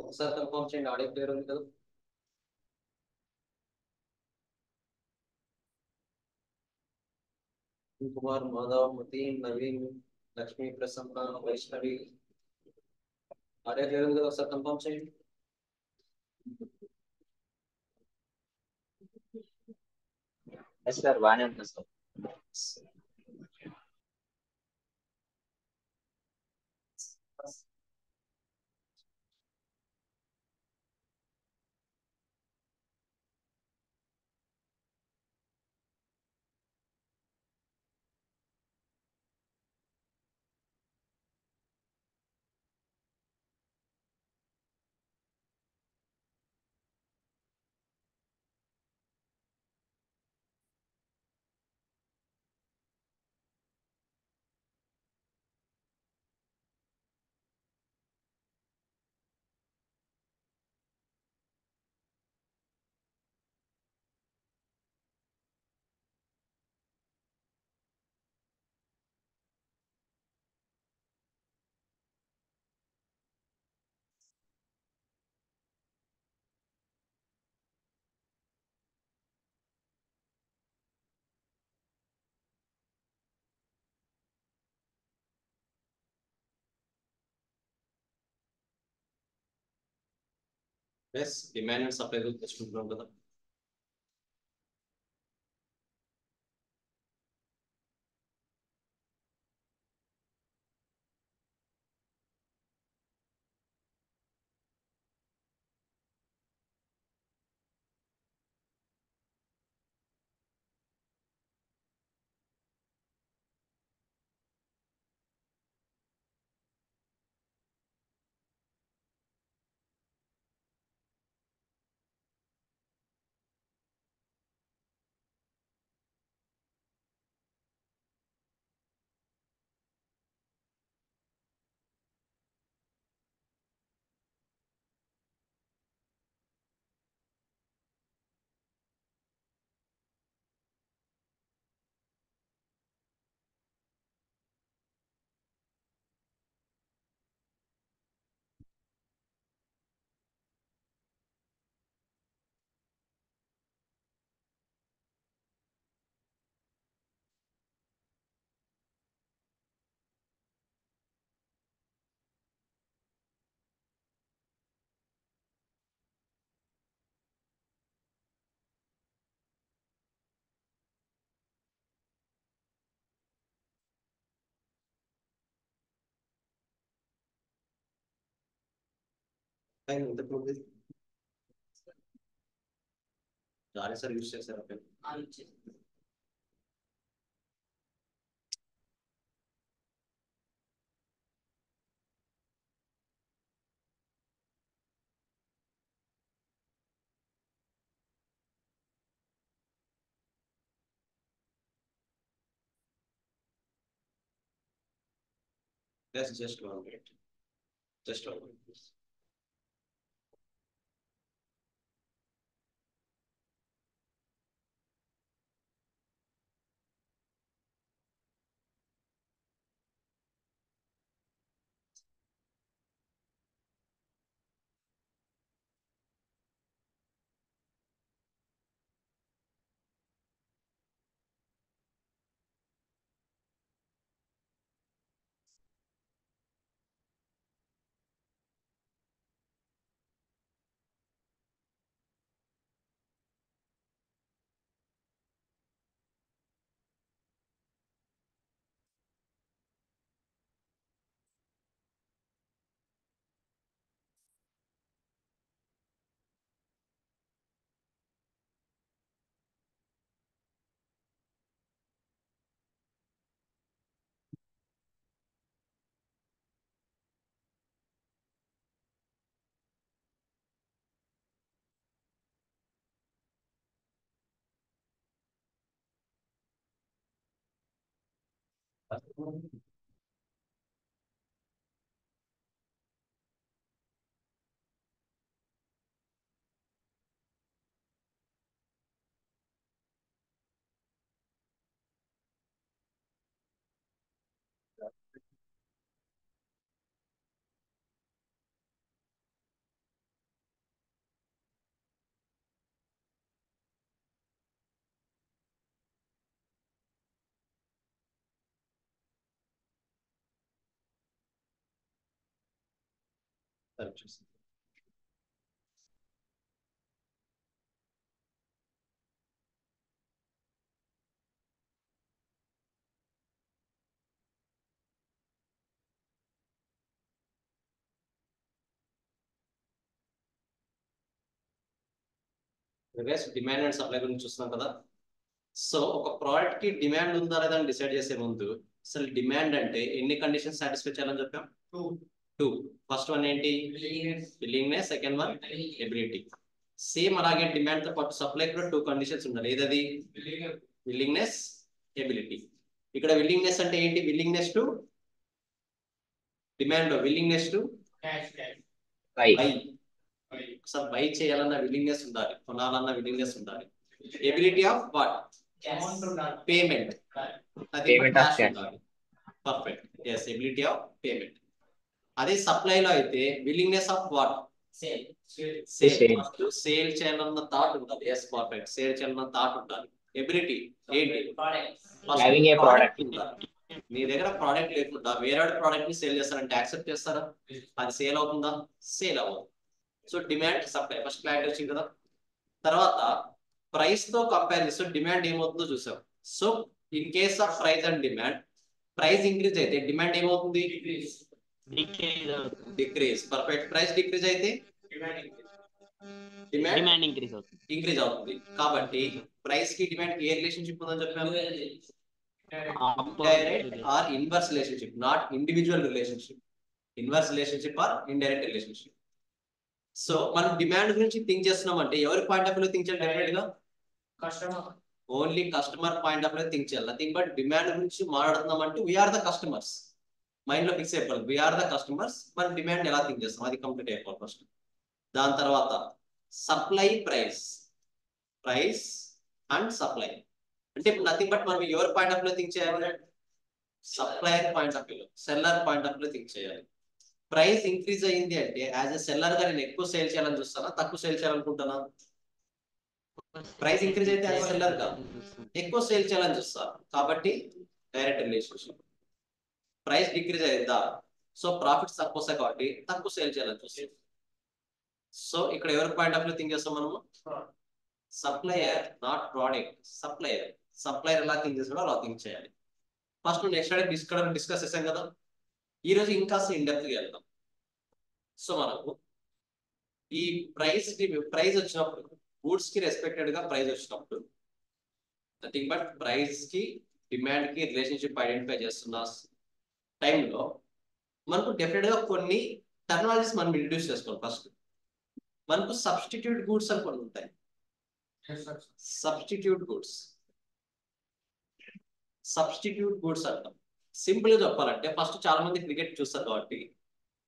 ఒకసారి కన్ఫర్మ్ చేయండి. Audio clear ఉంది కదా? కుమార్, మాధవ్, మతి, నవీన్, లక్ష్మీ, ప్రసన్న, వైష్ణవి. ఆడియో క్లియర్ ఉంది కదా? ఒకసారి కన్ఫర్మ్ చేయండి. ఎస్ సార్, బాగానే ఉంది సార్. ఎస్, డిమాండ్ అండ్ సప్లై గురించి తెచ్చుకుంటున్నాం కదా. ఆయన ఇంతకుముందు జారీ సార్ యూజ్ చేశారు అప్పుడు. Yes, just 1 minute. Just 1 minute, please. Demand and supply గురించి చూస్తున్నాం కదా. సో ఒక ప్రోడక్ట్ కి డిమాండ్ ఉందా లేదా అని డిసైడ్ చేసే ముందు అసలు డిమాండ్ అంటే ఎన్ని కండిషన్స్ సాటిస్ఫై చేయాలని చెప్పాం? టూ. ఫస్ట్ వన్ ఏంటి? Willingness. Second one ability. Same అలాగే డిమాండ్ తో పాటు సప్లై కూడా టూ కండిషన్స్ ఉండాలి. ఏదది? Willingness, ability. ఇక్కడ విల్లింగ్నెస్ అంటే ఏంటి? Willingness to demand, willingness to buy. అసలు బై చేయాలన్న విల్లింగ్నెస్ ఉండాలి, కొనాలన్న విల్లింగ్నెస్ ఉండాలి. Ability of what? Payment. Perfect. Yes, ability of payment. అదే సప్లైలో అయితే విల్లింగ్నెస్ ఆఫ్ వాట్? సేల్ చేయాలన్న థాట్ ఉండాలి. Yes, perfect. సేల్ చేయాలన్న థాట్ ఉండాలి. ఎబిలిటీ ఏంటి? మీ దగ్గర ప్రోడక్ట్ లేకుండా వేరే ప్రోడక్ట్ ని సేల్ చేస్తారంటే యాక్సెప్ట్ చేస్తారా? అది సేల్ అవుతుందా? సేల్ అవ్వదు. So demand, supply first clarity వచ్చింది కదా. తర్వాత ప్రైస్ తో కంపేర్ చేస్తే డిమాండ్ ఏమవుతుందో చూసాం. So in case of price and demand, price increase అయితే డిమాండ్ ఏమవుతుంది? డిక్రీజ్. పర్ఫెక్ట్. ప్రైస్ డిక్రీజ్ అయితే డిమాండ్ ఇంక్రీజ్ అవుతుంది. కాబట్టి ప్రైస్ కి డిమాండ్ కి ఏ రిలేషన్షిప్ ఉందని చెప్పాము? Indirect are inverse relationship, not individual relationship. Inverse relationship are indirect relationship. So మనం డిమాండ్ గురించి థింక్ చేస్తున్నాం అంటే ఎవరి పాయింట్ ఆఫ్ వ్యూ థింక్ చేయాలి? డెఫినెట్ గా customer. Only customer point of view think చేయాలి. నథింగ్ బట్ డిమాండ్ గురించి మాట్లాడుతున్నాం అంటే వీఆర్ ద కస్టమర్స్. మైండ్ లో ఫిక్స్ అయిపోవాలి, వీఆర్ ద కస్టమర్స్. మనం డిమాండ్ ఎలా థింక్ చేస్తాం అది కంప్లీట్ అయిపోవాలి ఫస్ట్. దాని తర్వాత సప్లై, ప్రైస్ అండ్ సప్లై అంటే ఇప్పుడు నథింగ్ బట్ మనం ఎవరి పాయింట్ ఆఫ్ వ్యూ థింక్ చేయాలి? Supplier point of view, seller point of view think చేయాలి. ప్రైస్ ఇంక్రీజ్ అయ్యింది అంటే యాజ్ ఎ సెల్లర్ గా నేను ఎక్కువ సేల్ చేయాలని చూస్తానా, తక్కువ సేల్ చేయాలనుకుంటానా? ప్రైస్ ఇంక్రీజ్ అయితే యాజ్ సెల్లర్ గా ఎక్కువ సేల్ చేయాలని చూస్తాను. కాబట్టి డైరెక్ట్ రిలేషన్షిప్. ప్రైస్ డిక్రీజ్ అయ్యిందా, సో ప్రాఫిట్స్ తక్కువ వస్తాయి కాబట్టి తక్కువ సేల్ చేయాలని చూస్తాం. సో ఇక్కడ ఎవరి పాయింట్ ఆఫ్ వ్యూ థింక్ చేస్తాం మనము? Supplier, not product. సప్లయర్ ఎలా థింక్ చేస్తాడో అలా థింక్ చేయాలి. ఫస్ట్ నెక్స్ట్ డే డిస్కస్ చేసాం కదా. ఈ రోజు ఇంకా ఇన్డెప్త్ గా వెళ్దాం. సో మనకు ఈ ప్రైస్ వచ్చినప్పుడు, గూడ్స్ కి రెస్పెక్టెడ్ గా ప్రైస్ వచ్చినప్పుడు నథింగ్ బట్ ప్రైస్ కి డిమాండ్ కి రిలేషన్షిప్ ఐడెంటిఫై చేస్తున్న టైంలో మనకు డెఫినెట్ గా కొన్ని టెక్నాలజీస్ మనం ఇంట్రడ్యూస్ చేసుకోవాలి. ఫస్ట్ మనకు సబ్స్టిట్యూట్ గూడ్స్ అని కొన్ని ఉంటాయి. సబ్స్టిట్యూట్ గూడ్స్ అంటాం. సింపుల్ గా చెప్పాలంటే ఫస్ట్ చాలా మంది క్రికెట్ చూస్తారు కాబట్టి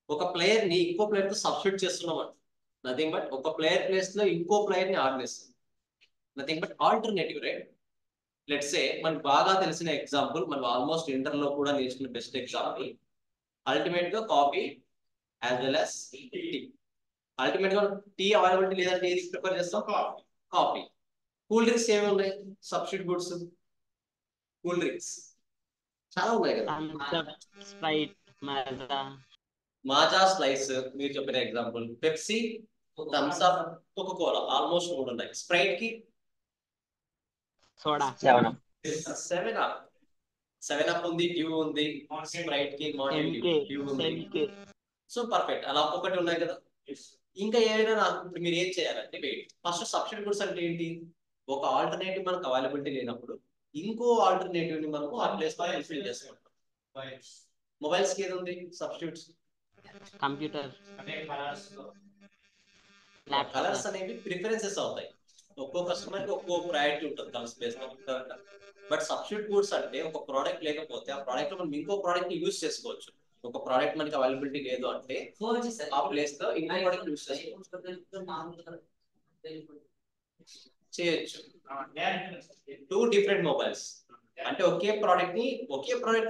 ఒక ప్లేయర్ ని ఇంకో ప్లేయర్ తో సబ్స్టిట్యూట్ చేస్తున్నాం అంటే నథింగ్ బట్ ఒక ప్లేయర్ ప్లేస్ లో ఇంకో ప్లేయర్ ని ఆడేస్తుంది. Nothing but alternative, right? Let's say మనకు బాగా తెలిసిన ఎగ్జాంపుల్, మనం ఆల్మోస్ట్ ఇంటర్ లో కూడా నేర్చుకున్న బెస్ట్ ఎగ్జాంపుల్, అల్టిమేట్ గా coffee as well as tea. Ultimate గా టీ అవైలబిలిటీ లేదంటే ఏది ప్రిఫర్ చేస్తాం? కాఫీ. కూల్ డ్రింక్స్ ఏమి ఉన్నాయి సబ్స్టిట్యూట్ గుడ్స్? కూల్ డ్రింక్స్ చాలా ఉన్నాయి కదా. మాజా, స్లైస్ మీరు చెప్పిన example. Pepsi, Thums Up, Coca Cola almost మూడు ఉన్నాయి. స్ప్రైట్ కి సోడా, 7 అప్ ఉంది, డ్యూ ఉంది. స్ప్రైట్ కి డ్యూ ఉంది. So perfect. అలా ఒక్కొక్కటి ఉన్నాయి కదా. ఇంకా ఏదైనా నాకు మీరు ఏం చేయాలంటే వెయిట్. ఫస్ట్ సబ్స్టిట్యూట్ గుడ్స్ అంటే ఏంటి? ఒక ఆల్టర్నేటివ్ మనకు అవైలబిలిటీ లేనప్పుడు ఇంకో ఆల్టర్నేటివ్ ని మనము ఆ ప్లేస్ లో ఫిల్ చేసుకుంటాం. మొబైల్స్ కి ఏది ఉంది సబ్స్టిట్యూట్స్? కంప్యూటర్, కలర్స్ అనేవి ప్రిఫరెన్సెస్ అవుతాయి. ఒక్కో కస్టమర్ కి ఒక్కో ప్రయారిటీ ఉంటుంది కలర్స్ బేస్ లో. బట్ సబ్స్టిట్యూట్ గూడ్స్ అంటే ఒక ప్రోడక్ట్ లేకపోతే ఆ ప్రోడక్ట్ లో మనం ఇంకో ప్రోడక్ట్ ని యూజ్ చేసుకోవచ్చు. ఒక ప్రోడక్ట్ మనకి అవైలబిలిటీ లేదు అంటే ఆ ప్లేస్ లో ఇంకో ప్రోడక్ట్ యూజ్ చేయొచ్చు. 2 డిఫరెంట్ మొబైల్స్ అంటే ఒకే ప్రోడక్ట్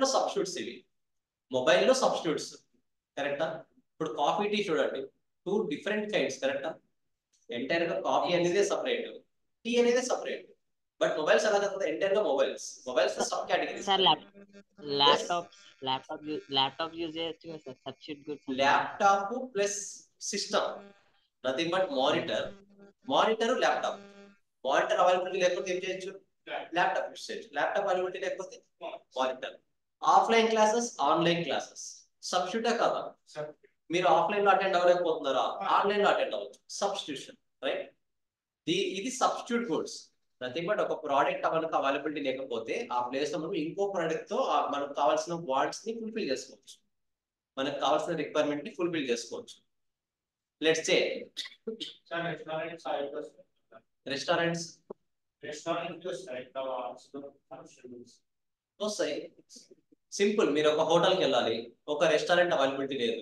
లో సబ్స్టిట్యూట్స్. ఇవి మొబైల్ లో సబ్స్టిట్యూట్స్, కరెక్టా? ఇప్పుడు కాఫీ, టీ చూడండి, 2 డిఫరెంట్ కైండ్స్, కరెక్టా? ఎంటైర్ గా కాఫీ అనేది సపరేట్, టీ అనేది సపరేట్. బట్ మొబైల్స్ అలా కాదు, ఎంటైర్ గా mobiles subcategories. Sir laptop use చేయొచ్చు కదా sir substitute goods? Laptop plus system, nothing but monitor laptop. Monitor availability లేకపోతే ఏం చేయొచ్చు? ల్యాప్టాప్ యూస్ చేయొచ్చు. ల్యాప్టాప్ అవైలబిలిటీ లేకపోతే monitor. Offline classes, online classes సబ్స్టిట్యూటే కదా. మీరు ఆఫ్లైన్ లో అటెండ్ అవ్వలేకపోతున్నారా? ఆన్లైన్ లో అటెండ్ అవ్వచ్చు. Substitution, right? ఇది సబ్స్టిట్యూట్ గూడ్స్. నథింగ్ బట్ ఒక ప్రోడక్ట్ మనకు అవైలబిలిటీ లేకపోతే ఆ ప్లేస్ లో మనం ఇంకో ప్రోడక్ట్ తో మనకు కావాల్సిన వాంట్స్ ని ఫుల్ఫిల్ చేసుకోవచ్చు, మనకు కావాల్సిన రిక్వైర్మెంట్ ని ఫుల్ఫిల్ చేసుకోవచ్చు. లెట్స్ సే రెస్టారెంట్స్ వస్తాయి. సింపుల్, మీరు ఒక హోటల్కి వెళ్ళాలి, ఒక రెస్టారెంట్ అవైలబిలిటీ లేదు,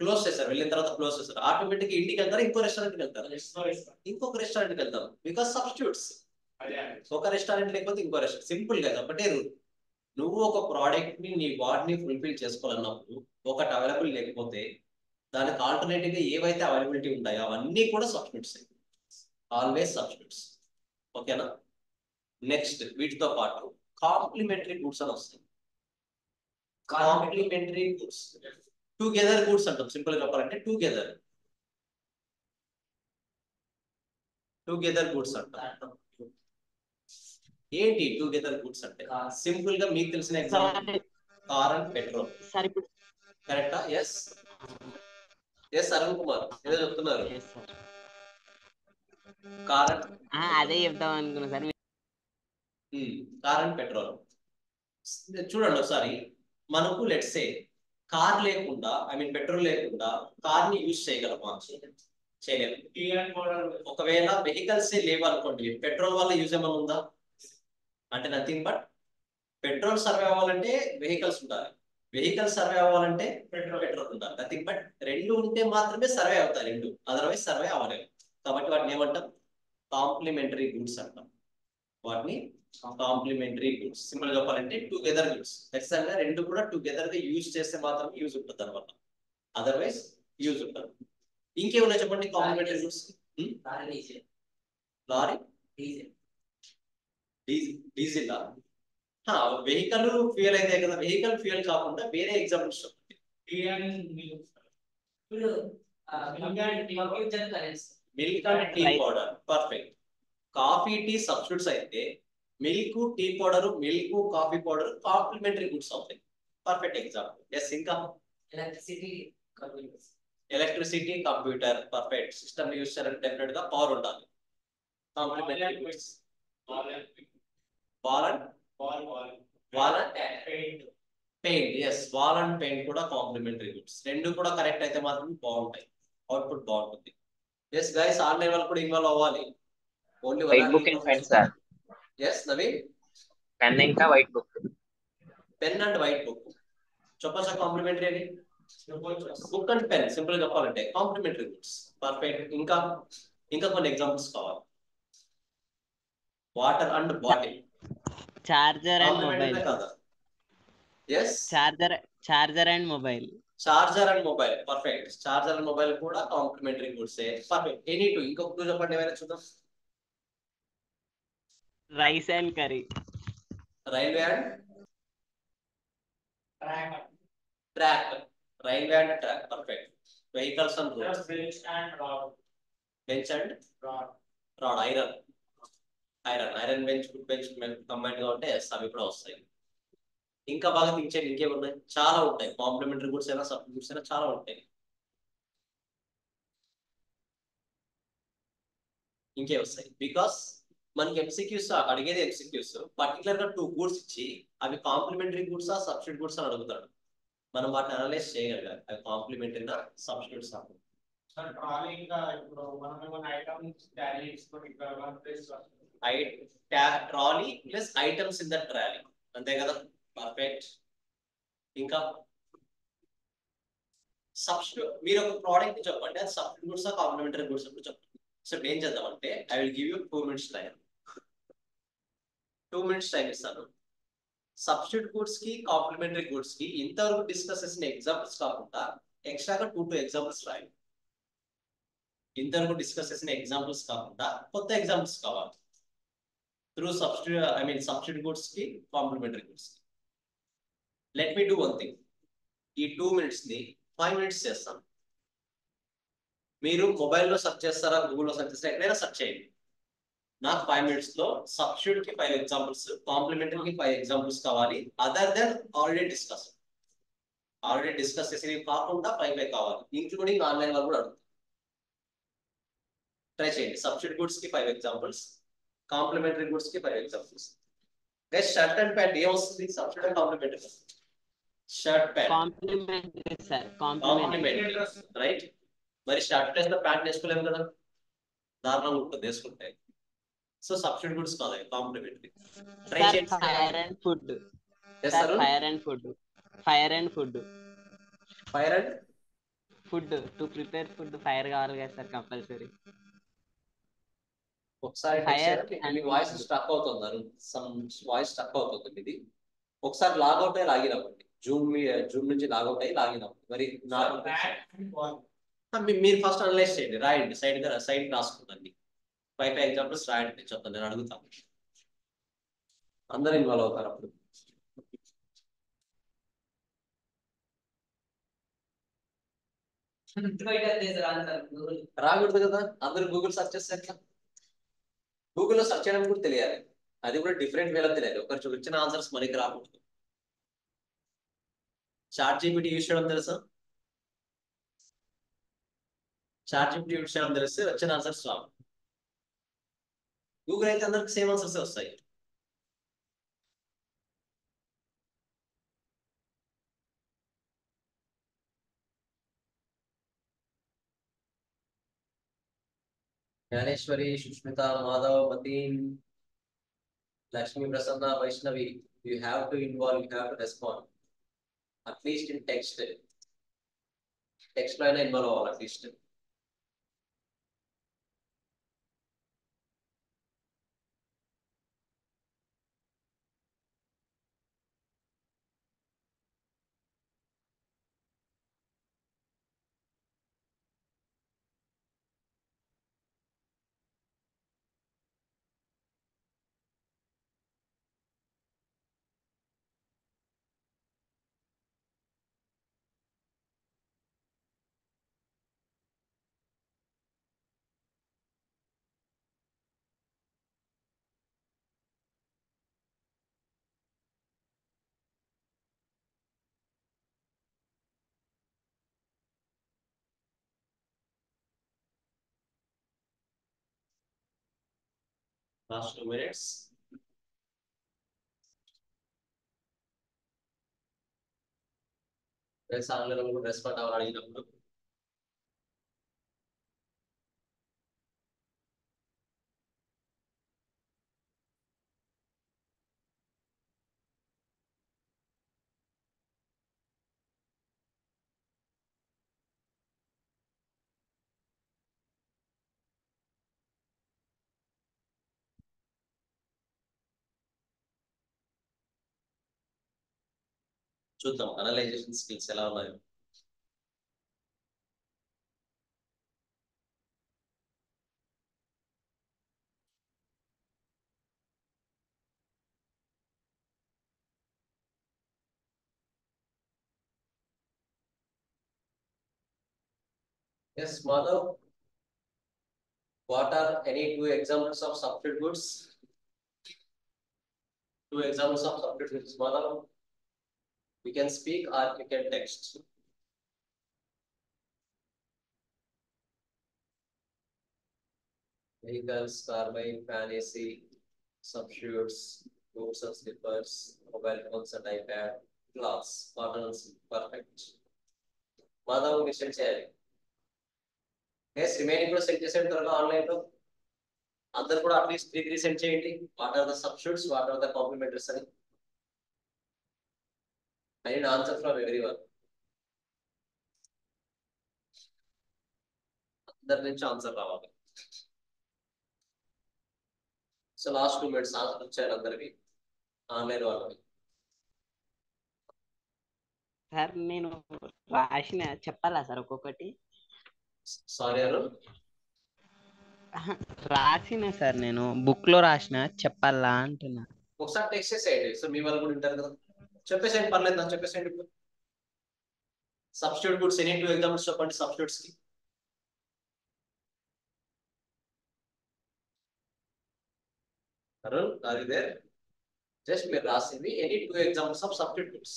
క్లోజ్ చేశారు, వెళ్ళిన తర్వాత క్లోజ్ చేశారు, ఆటోమేటిక్ ఇంటికి వెళ్తారు, ఇంకో రెస్టారెంట్కి వెళ్తారు, ఇంకొక రెస్టారెంట్కి వెళ్తారు, బికాస్ సబ్స్టిట్యూట్స్. ఒక రెస్టారెంట్ లేకపోతే ఇంకో రెస్టారెంట్. సింపుల్ గా ఒకటే రూల్. నువ్వు ఒక ప్రోడక్ట్ ని నీ వాడిని ఫుల్ఫిల్ చేసుకోవాలన్నప్పుడు ఒకటి అవైలబుల్ లేకపోతే దానికి ఆల్టర్నేటివ్ గా ఏవైతే అవైలబిలిటీ ఉంటాయో అవన్నీ కూడా సబ్స్టిట్యూట్స్, ఆల్వేస్ సబ్స్టిట్యూట్స్. ఓకేనా? నెక్స్ట్ వీటితో పాటు కాంప్లిమెంటరీ గూడ్స్ అని వస్తాయి. కాంప్లిమెంటరీ గూడ్స్, టుగెదర్ గూడ్స్ అంటాం. సింపుల్ గా చెప్పాలంటే టుగెదర్ గూడ్స్ అంటాం. ఏంటి టుగెదర్ గూడ్స్ అంటే? సింపుల్ గా మీకు తెలిసిన ఎగ్జాంపుల్ కార్ అండ్ పెట్రోల్. కరెక్టా? ఎస్ అరుణ్ కుమార్ ఏదో చెప్తున్నారు. కార్ అండ్ అదే చెప్తాం అనుకున్నా సార్. కార్ అండ్ పెట్రోల్ చూడండి ఒకసారి. మనకు లెట్స్ సే కార్ లేకుండా, ఐ మీన్ పెట్రోల్ లేకుండా కార్ ని యూజ్ చేయగలమా? చేయలేము. ఒకవేళ వెహికల్స్ లేవు అనుకోండి, పెట్రోల్ వల్ల యూజ్ ఏమైనా ఉందా అంటే? నథింగ్ బట్ పెట్రోల్ సర్వే అవ్వాలంటే వెహికల్స్ ఉండాలి, వెహికల్స్ సర్వే అవ్వాలంటే పెట్రోల్ ఉండాలి. నథింగ్ బట్ రెండు ఉంటే మాత్రమే సర్వే అవుతాయి, రెండు అదర్వైజ్ సర్వే అవ్వలేవు. కాబట్టి వాటిని ఏమంటాం? కాంప్లిమెంటరీ గూడ్స్ అంటాం. వాటిని కాంప్లిమెంటరీ గూడ్స్. సింపుల్ గా చెప్పాలంటే టుగెదర్ గూడ్స్. ఖచ్చితంగా రెండు కూడా టుగెదర్ గా యూజ్ చేస్తే మాత్రమే యూజ్ ఉంటుంది అనమాట, అదర్వైజ్ యూజ్ ఉంటుంది. ఇంకేమున్నాయి చెప్పండి complementary goods? Lorry, diesel. Vehicle fuel అయితే కదా. వెహికల్ ఫ్యూయల్ కాకుండా వేరే ఎగ్జాంపుల్స్ చెప్పండి. Milk and tea powder, perfect. Coffee tea substitutes అయితే milk, tea powder, milk, coffee powder complementary goods అవుతాయి. Perfect example. ఎస్, ఇంకా electricity, computer, perfect. System use చేయాలంటే definite గా పవర్ ఉండాలి. Complementary goods. Wall and paint. Yes, wall and paint కూడా complementary goods. రెండు కూడా correct అయితే మాత్రం బాగుంటాయి, అవుట్పుట్ బాగుంటుంది. ఎస్ గైస్, ఆన్లైన్ వాళ్ళు కూడా ఇన్వాల్వ్ అవ్వాలి. Only white book and pen sir. Yes Naveen, pen ఇంకా white book. Pen and white book చెప్పచ్చా కాంప్లిమెంటరీ అని? బుక్ అండ్ పెన్ సింపుల్ గా చెప్పాలంటే కాంప్లిమెంటరీ గుడ్స్. పర్ఫెక్ట్. ఇంకా కొన్ని ఎగ్జాంపుల్స్ కావాలి. Water and bottle, charger and mobile. కాదా? Yes, charger and mobile. Charger and mobile, perfect. Charger and mobile కూడా complementary goods. Perfect. Any two. ఇంకొక two చెప్పండి ఏమైనా చూద్దాం. Rice and curry. Railway and track. Railway and track, perfect. Vehicles and roads. Bench and rod. Iron bench, wood bench combine గా ఉంటే అవి కూడా వస్తాయి. ఇంకా బాగా థింక్ చేయండి, ఇంకేమున్నాయి? చాలా ఉంటాయి. కాంప్లిమెంటరీ గుడ్స్ అయినా సబ్స్టిట్యూట్ గుడ్స్ అయినా చాలా ఉంటాయి. ఇంకే వస్తాయి బికాస్ మనకి ఎంసీక్యూస్ అడిగేది ఎంసీక్యూస్ పర్టికులర్ గా 2 గూడ్స్ ఇచ్చి అవి కాంప్లిమెంటరీ గూడ్స్ ఆ సబ్స్టిట్యూట్ గూడ్స్ అని అడుగుతాడు. మనం వాటిని అనలైజ్ చేయగలగాలి, అవి కాంప్లిమెంటరీ నా సబ్స్టిట్యూట్స్ ఆ. Trolley plus items in the trolley, అంతే కదా? పర్ఫెక్ట్. ఇంకా సబ్స్టిట్యూట్, మీరు ఒక ప్రోడక్ట్ చెప్పండి, అది సబ్స్టిట్యూట్ గూడ్స్ ఆ కాంప్లిమెంటరీ గూడ్స్ చెప్పండి. సో ఏం చేద్దామంటే I will give you 2 minutes time. 2 minutes time ఇస్తాను. సబ్స్టిట్యూట్ గూడ్స్ కి కాంప్లిమెంటరీ గూడ్స్ కి ఇంతవరకు డిస్కస్ చేసిన ఎగ్జాంపుల్స్ కాకుండా ఎక్స్ట్రాగా 2 ఎగ్జాంపుల్స్ రాయండి. ఇంతవరకు డిస్కస్ చేసిన ఎగ్జాంపుల్స్ కాకుండా కొత్త ఎగ్జాంపుల్స్ కావాలి త్రూ సబ్స్టిట్యూట్ గూడ్స్ కి కాంప్లిమెంటరీ గూడ్స్ కి. Let me do one thing. ఈ 2 minutes ని 5 minutes చేస్తాను. మీరు మొబైల్లో సెర్చ్ చేస్తారా, గూగుల్లో సెర్చ్ చేస్తారా, ఎక్కడైనా సెర్చ్ చేయండి. నాకు 5 minutes లో సబ్స్టిట్యూట్ కి 5 ఎగ్జాంపుల్స్, కాంప్లిమెంటరీ కి 5 ఎగ్జాంపుల్స్ కావాలి. అదర్ దెన్ ఆల్రెడీ డిస్కస్ చేసినవి కాకుండా 5 కావాలి, ఇంక్లూడింగ్ ఆన్లైన్ వాళ్ళు కూడా అడుగుతారు. ట్రై చేయండి. సబ్స్టిట్యూట్ గుడ్స్ కి 5 ఎగ్జాంపుల్స్, కాంప్లిమెంటరీ గుడ్స్ కి 5 ఎగ్జాంపుల్స్. షర్ట్ అండ్ ప్యాంట్ ఏమొస్తుంది? Substitute and complementary. Shirt pant complementary sir, complementary. Right. మరి షర్ట్ ప్లేస్ లో ప్యాంట్ వేసుకోలేము కదా, దారుణంగా ఉంటుంది వేసుకుంటే. సో సబ్స్టిట్యూట్ గుడ్స్ కాదు, కాంప్లిమెంటరీ. ట్రై సార్ చేయండి. Fire and food. చేస్తారు. Sir fire and food. Fire and food. Fire and food to prepare food fire కావాలి కదా సార్ కంపల్సరీ. ఒకసారి Fire మీ and వాయిస్ food. స్టక్ అవుతుంది, వాయిస్ స్టక్ అవుతుంది మీది. ఒకసారి లాగౌట్ అయ్యి లాగిన్ అవ్వండి. జూమ్ నుంచి లాగౌట్ అయ్యి లాగిన్ అవ్వండి. మరి మీరు ఫస్ట్ అనలైజ్ చేయండి, రాయండి, సైడ్ రాసుకుందండి. 5 ఎగ్జాంపుల్స్ రాయండి, నేను చెప్తాను, నేను అడుగుతాను. అందరూ ఇన్వాల్వ్ అవుతారు అప్పుడు. రాకూడదు కదా, అందరూ గూగుల్ సెర్చ్ చేస్తే ఎట్లా? గూగుల్లో సెర్చ్ చేయడం కూడా తెలియాలి, అది కూడా డిఫరెంట్ వేలో తెలియాలి. ఒకరు చూపించిన ఆన్సర్స్ మనకి రాకూడదు. చాట్ జీపీటీ యూజ్ చేయడం తెలుసా? చాట్ జీపీటీ యూజ్ చేయడం తెలిస్తే వచ్చిన ఆన్సర్స్ రావు. గూగుల్ అయితే అందరికి సేమ్ ఆన్సర్స్ వస్తాయి. Gnaneshwari, Sushmita, Madhav, Mateen, Lakshmi, Prasanna, Vaishnavi, you have to involve, you have to respond at least in text. Text లో అయినా ఇన్వాల్వ్ అవ్వాలి అట్లీస్ట్. Last 2 minutes. ఆన్లైన్ కూడా రెస్పాండ్ అవ్వాలి అడిగినప్పుడు. చూద్దాం అనలైజేషన్ స్కిల్స్ ఎలా ఉన్నాయో. Yes, Madhav, what are any 2 examples of substitute goods? 2 examples of substitute goods, Madhav. You can speak or you can text. Vehicles, carbine, fan AC, substitutes, boots and slippers, mobile phones and iPad, glass, bottles, perfect. Madhav, మీరు send చేయాలి. Yes, remaining కూడా send చేసేయండి త్వరగా online లో. అందరు కూడా at least 3 send చేయండి. What are the substitutes, what are the complementaries అని. I need answer from everyone. అందరి నుంచి ఆన్సర్ రావాలి. సో లాస్ట్ 2 minutes ఆన్సర్ వచ్చారు అందరికి, ఆన్లైన్ వాళ్ళకి. సార్ నేను రాసిన చెప్పాలా సార్ ఒక్కొక్కటి? సారీ అరుణ్, రాసిన సార్, నేను బుక్ లో రాసిన, చెప్పాలా అంటున్నా. ఒకసారి టెక్స్ట్ చేసేయండి, సో మీ వాళ్ళు కూడా ఉంటారు కదా. చెప్పేసేయండి, పర్లేదు నాకు చెప్పేసేయండి. ఇప్పుడు సబ్స్టిట్యూట్ గుడ్స్ ఎనీ 2 ఎగ్జాంపుల్స్ చెప్పండి సబ్స్టిట్యూట్స్ కి. Arun are you there? Just మీరు రాసింది any 2 examples of substitutes.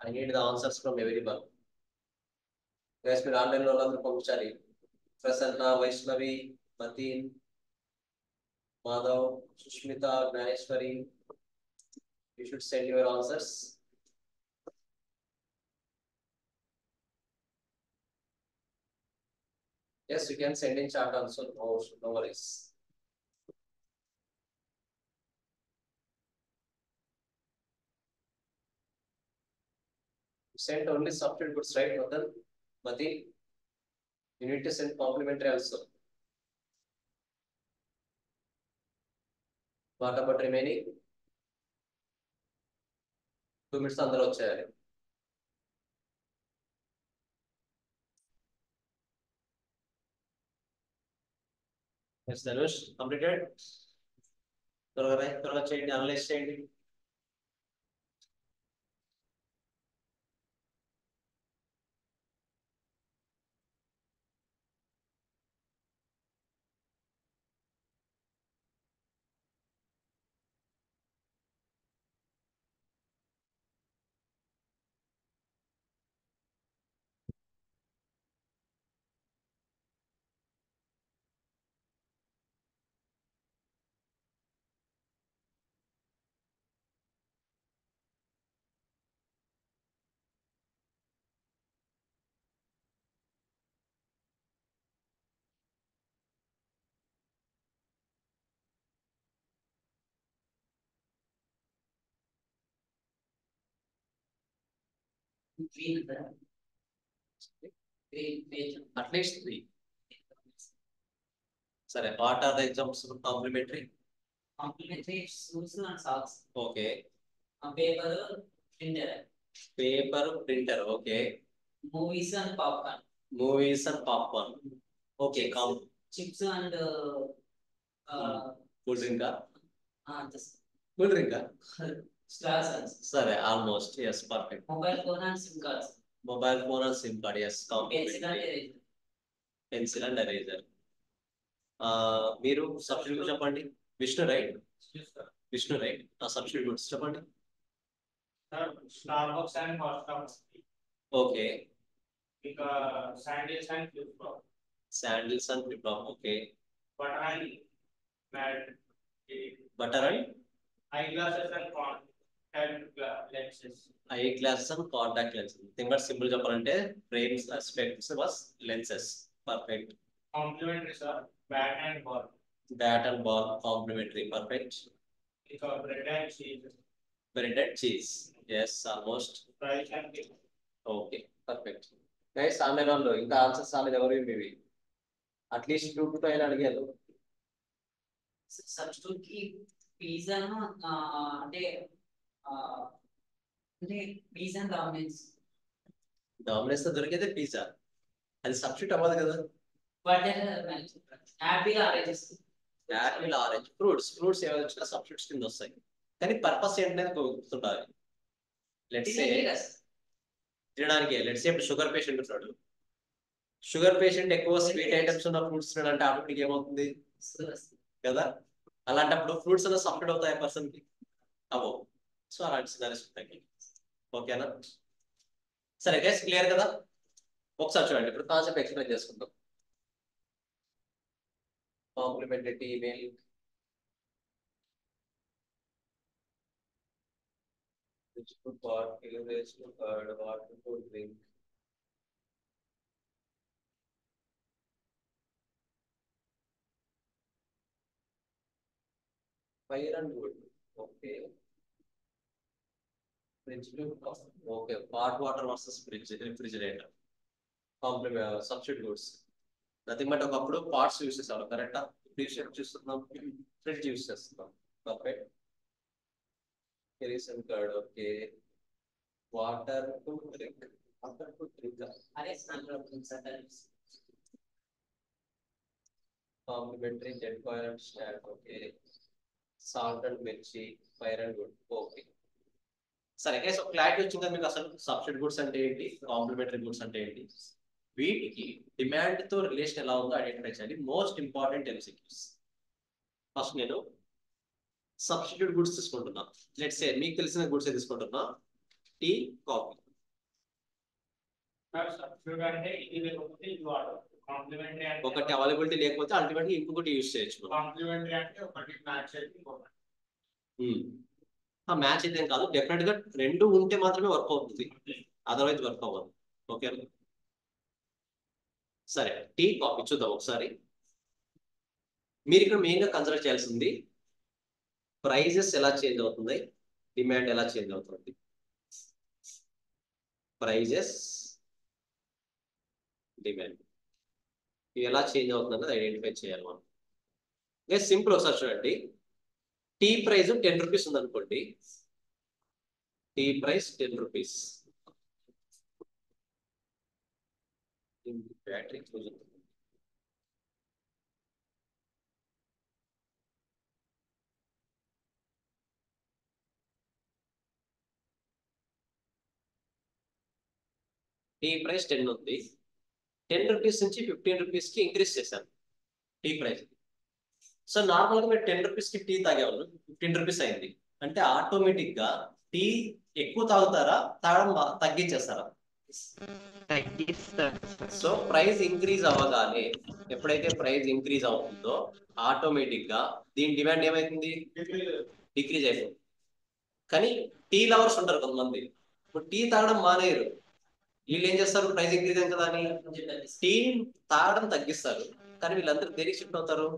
I need the answers from everyone. Guys, మీరు ఆన్లైన్ లో అందరూ పంపించాలి. Prasanna, Vaishnavi, Mateen, Madhav, Sushmita, Gnaneshwari. You should send your answers. Yes, you can send in chat also. No worries. You sent only substitutes, right, Matan? Mati? You need to send complimentary also. What about remaining? 2 minutes అందరూ వచ్చేయాలి. Yes, Dhanush, completed? త్వరగా చేయండి, analyse చేయండి. At least 3. సరే, what are the examples of complementary? Complementary suits and socks. Okay. Paper, printer. Paper, printer. Okay. Movies and popcorn. Movies and popcorn. Okay. Chips and Cool drink. just Cool drink. stars and సరే, almost. Yes, perfect. mobile phone and SIM cards. Mobile phone and SIM card. Yes, Pencil and complementary. eraser. Pencil and eraser. మీరు substitute చెప్పండి. Vishnu right? Vishnu right. Substitutes చెప్పండి. Starbucks and Starbucks. Okay. ఇంకా sandals and flip flop. Sandals and flip flop. Okay. Butter and mat. Butter and Eyeglasses and contact lenses. Eyeglasses and contact lenses. Thing simple చెప్పాలంటే frames, specs was lenses. Perfect. Complementary sir. Bat and ball. Bat and ball complementary. Perfect. ఇంకా bread and cheese. Bread and cheese. Yes, almost. Rice and cake. Okay, perfect. Guys, online వాళ్ళు ఇంకా answers రాలేదు ఎవరు ఇవి? At least 2 to 5 అడిగారు. Substitute కి pizza అంటే అంటే పిజ్జా డామినెన్స్. డామినెన్స్ తో దొరికేదే పిజ్జా. అది సబ్స్టిట్యూట్ అవ్వదు కదా. But Apple oranges. Apple, orange, fruits ఏమైనా వచ్చినా సబ్స్టిట్యూట్స్ కింద వస్తాయి. కానీ పర్పస్ ఏంటనేది గుర్తుండాలి. లెట్స్ సే తినడానికి, లెట్స్ సే ఇప్పుడు షుగర్ పేషెంట్ ఉన్నాడు. షుగర్ పేషెంట్ ఎక్కువ స్వీట్ ఐటమ్స్ ఉన్న ఫ్రూట్స్ తినాలంటే ఆటోమేటిక్ ఏమవుతుంది కదా. అలాంటప్పుడు ఫ్రూట్స్ అన్న సబ్స్టిట్యూట్ అవుతాయి పర్సన్ కి? అవో. సో అలాంటి సినారీస్ ఉంటాయి. ఓకేనా? సరే గైస్, క్లియర్ కదా? ఒకసారి చూడండి, ఇప్పుడు కాన్సెప్ట్ ఎక్స్ప్లెయిన్ చేసుకుందాం. Complementary email. What to drink. Fire and wood. Okay. Fridge to okay. Hot water versus refrigerator. Complement substitutes. Nothing but ఒకప్పుడు పార్ట్స్ యూస్ చేసేవాళ్ళం, కరెక్టా? ఇప్పుడు చూస్తున్నాం ఫ్రిడ్జ్ యూస్ చేస్తున్నాం. Perfect. Kerosene card. Okay. Water to drink. Water to drink. అదే complementary jet fire and stand. Okay. Salt and mirchi, fire and wood. Okay. సరే so clarity వచ్చిందా మీకు అసలు సబ్స్టిట్యూట్ గుడ్స్ అంటే ఏంటి, కాంప్లిమెంటరీ గుడ్స్ అంటే ఏంటి, వీటికి డిమాండ్ తో రిలేషన్ ఎలా ఉందో ఐడెంటిఫై చేయాలి. Most important MCQs. ఫస్ట్ నేను సబ్స్టిట్యూట్ గుడ్స్ తీసుకుంటున్నా. లెట్స్ సే మీకు తెలిసిన గుడ్స్ తీసుకుంటున్నా, టీ, కాఫీ. సబ్స్టిట్యూట్ అంటే ఇది లేకపోతే ఇది వాడదు. కాంప్లిమెంటరీ అంటే ఒకటి అవైలబిలిటీ లేకపోతే అల్టిమేట్లీ ఇంకొకటి యూజ్ చేయొచ్చు మనం. కాంప్లిమెంటరీ అంటే ఒకటి మ్యాచ్ అయితే ఇంకొకటి. మ్యాచ్ అయితే ఏం కాదు, డెఫినెట్ గా రెండు ఉంటే మాత్రమే వర్క్ అవుతుంది, అదర్వైజ్ వర్క్ అవ్వదు. ఓకే సరే టీ కాఫీ చూద్దాం ఒకసారి. మీరు ఇక్కడ మెయిన్ గా కన్సిడర్ చేయాల్సింది ప్రైజెస్ ఎలా చేంజ్ అవుతుంది, డిమాండ్ ఎలా చేంజ్ అవుతుంది. ప్రైజెస్, డిమాండ్ ఇవి ఎలా చేంజ్ అవుతుంది అనేది ఐడెంటిఫై చేయాలి మనం. సింపుల్ ఒకసారి చూడండి. టీ ప్రైస్ 10 రూపీస్ ఉంది అనుకోండి, tea price 10 rupees. Battery tea price 10 ఉంది, 10 రూపీస్ నుంచి 15 రూపీస్ కి ఇంక్రీజ్ చేశాను టీ ప్రైస్. సో నార్మల్ గా మీరు 10 రూపీస్ కి టీ తాగేవాళ్ళు, 15 రూపీస్ అయింది అంటే ఆటోమేటిక్ గా టీ ఎక్కువ తాగుతారా, తాగడం తగ్గించేస్తారా? సో ప్రైస్ ఇంక్రీజ్ అవ్వగానే, ఎప్పుడైతే ప్రైస్ ఇంక్రీజ్ అవుతుందో ఆటోమేటిక్ గా దీని డిమాండ్ ఏమైతుంది, డిక్రీజ్ అయిపోతుంది. కానీ టీ లవర్స్ ఉంటారు కొంతమంది, ఇప్పుడు టీ తాగడం మానేయరు. వీళ్ళు ఏం చేస్తారు, ప్రైస్ ఇంక్రీజ్ అయింది కదా అని టీ తాగడం తగ్గిస్తారు. కానీ వీళ్ళందరూ దేనికి షిఫ్ట్ అవుతారు,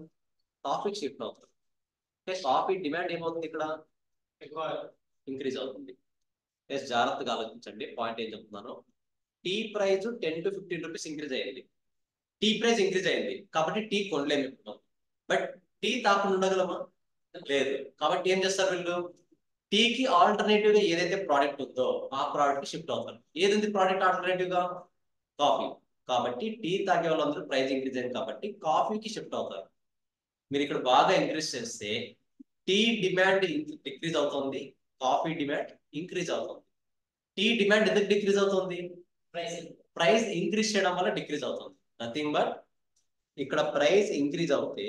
కాఫీకి షిఫ్ట్ అవుతారు. కాఫీ డిమాండ్ ఏమవుతుంది, ఇక్కడ ఎక్కువ ఇంక్రీజ్ అవుతుంది. జాగ్రత్తగా ఆలోచించండి పాయింట్ ఏం చెప్తున్నాను. Tea price 10 to 15 rupees increase అయ్యింది, టీ ప్రైస్ ఇంక్రీజ్ అయింది కాబట్టి టీ కొనలేము ఇప్పుడు. బట్ టీ తాకుండా ఉండగలమా, లేదు. కాబట్టి ఏం చేస్తారు వీళ్ళు, టీకి ఆల్టర్నేటివ్ గా ఏదైతే ప్రోడక్ట్ ఉందో ఆ ప్రోడక్ట్ కి షిఫ్ట్ అవుతారు. ఏది ప్రోడక్ట్ ఆల్టర్నేటివ్ గా, కాఫీ. కాబట్టి టీ తాగే వాళ్ళందరూ ప్రైస్ ఇంక్రీజ్ అయింది కాబట్టి కాఫీకి షిఫ్ట్ అవుతారు. మీరు ఇక్కడ బాగా ఇంక్రీజ్ చేస్తే టీ డిమాండ్ డిక్రీజ్ అవుతుంది, కాఫీ డిమాండ్ ఇంక్రీజ్ అవుతుంది. టీ డిమాండ్ ఎందుకు డిక్రీజ్ అవుతుంది, ప్రైస్ ఇంక్రీజ్ చేయడం వల్ల డిక్రీజ్ అవుతుంది. నథింగ్ బట్ ఇక్కడ ప్రైస్ ఇంక్రీజ్ అవుతే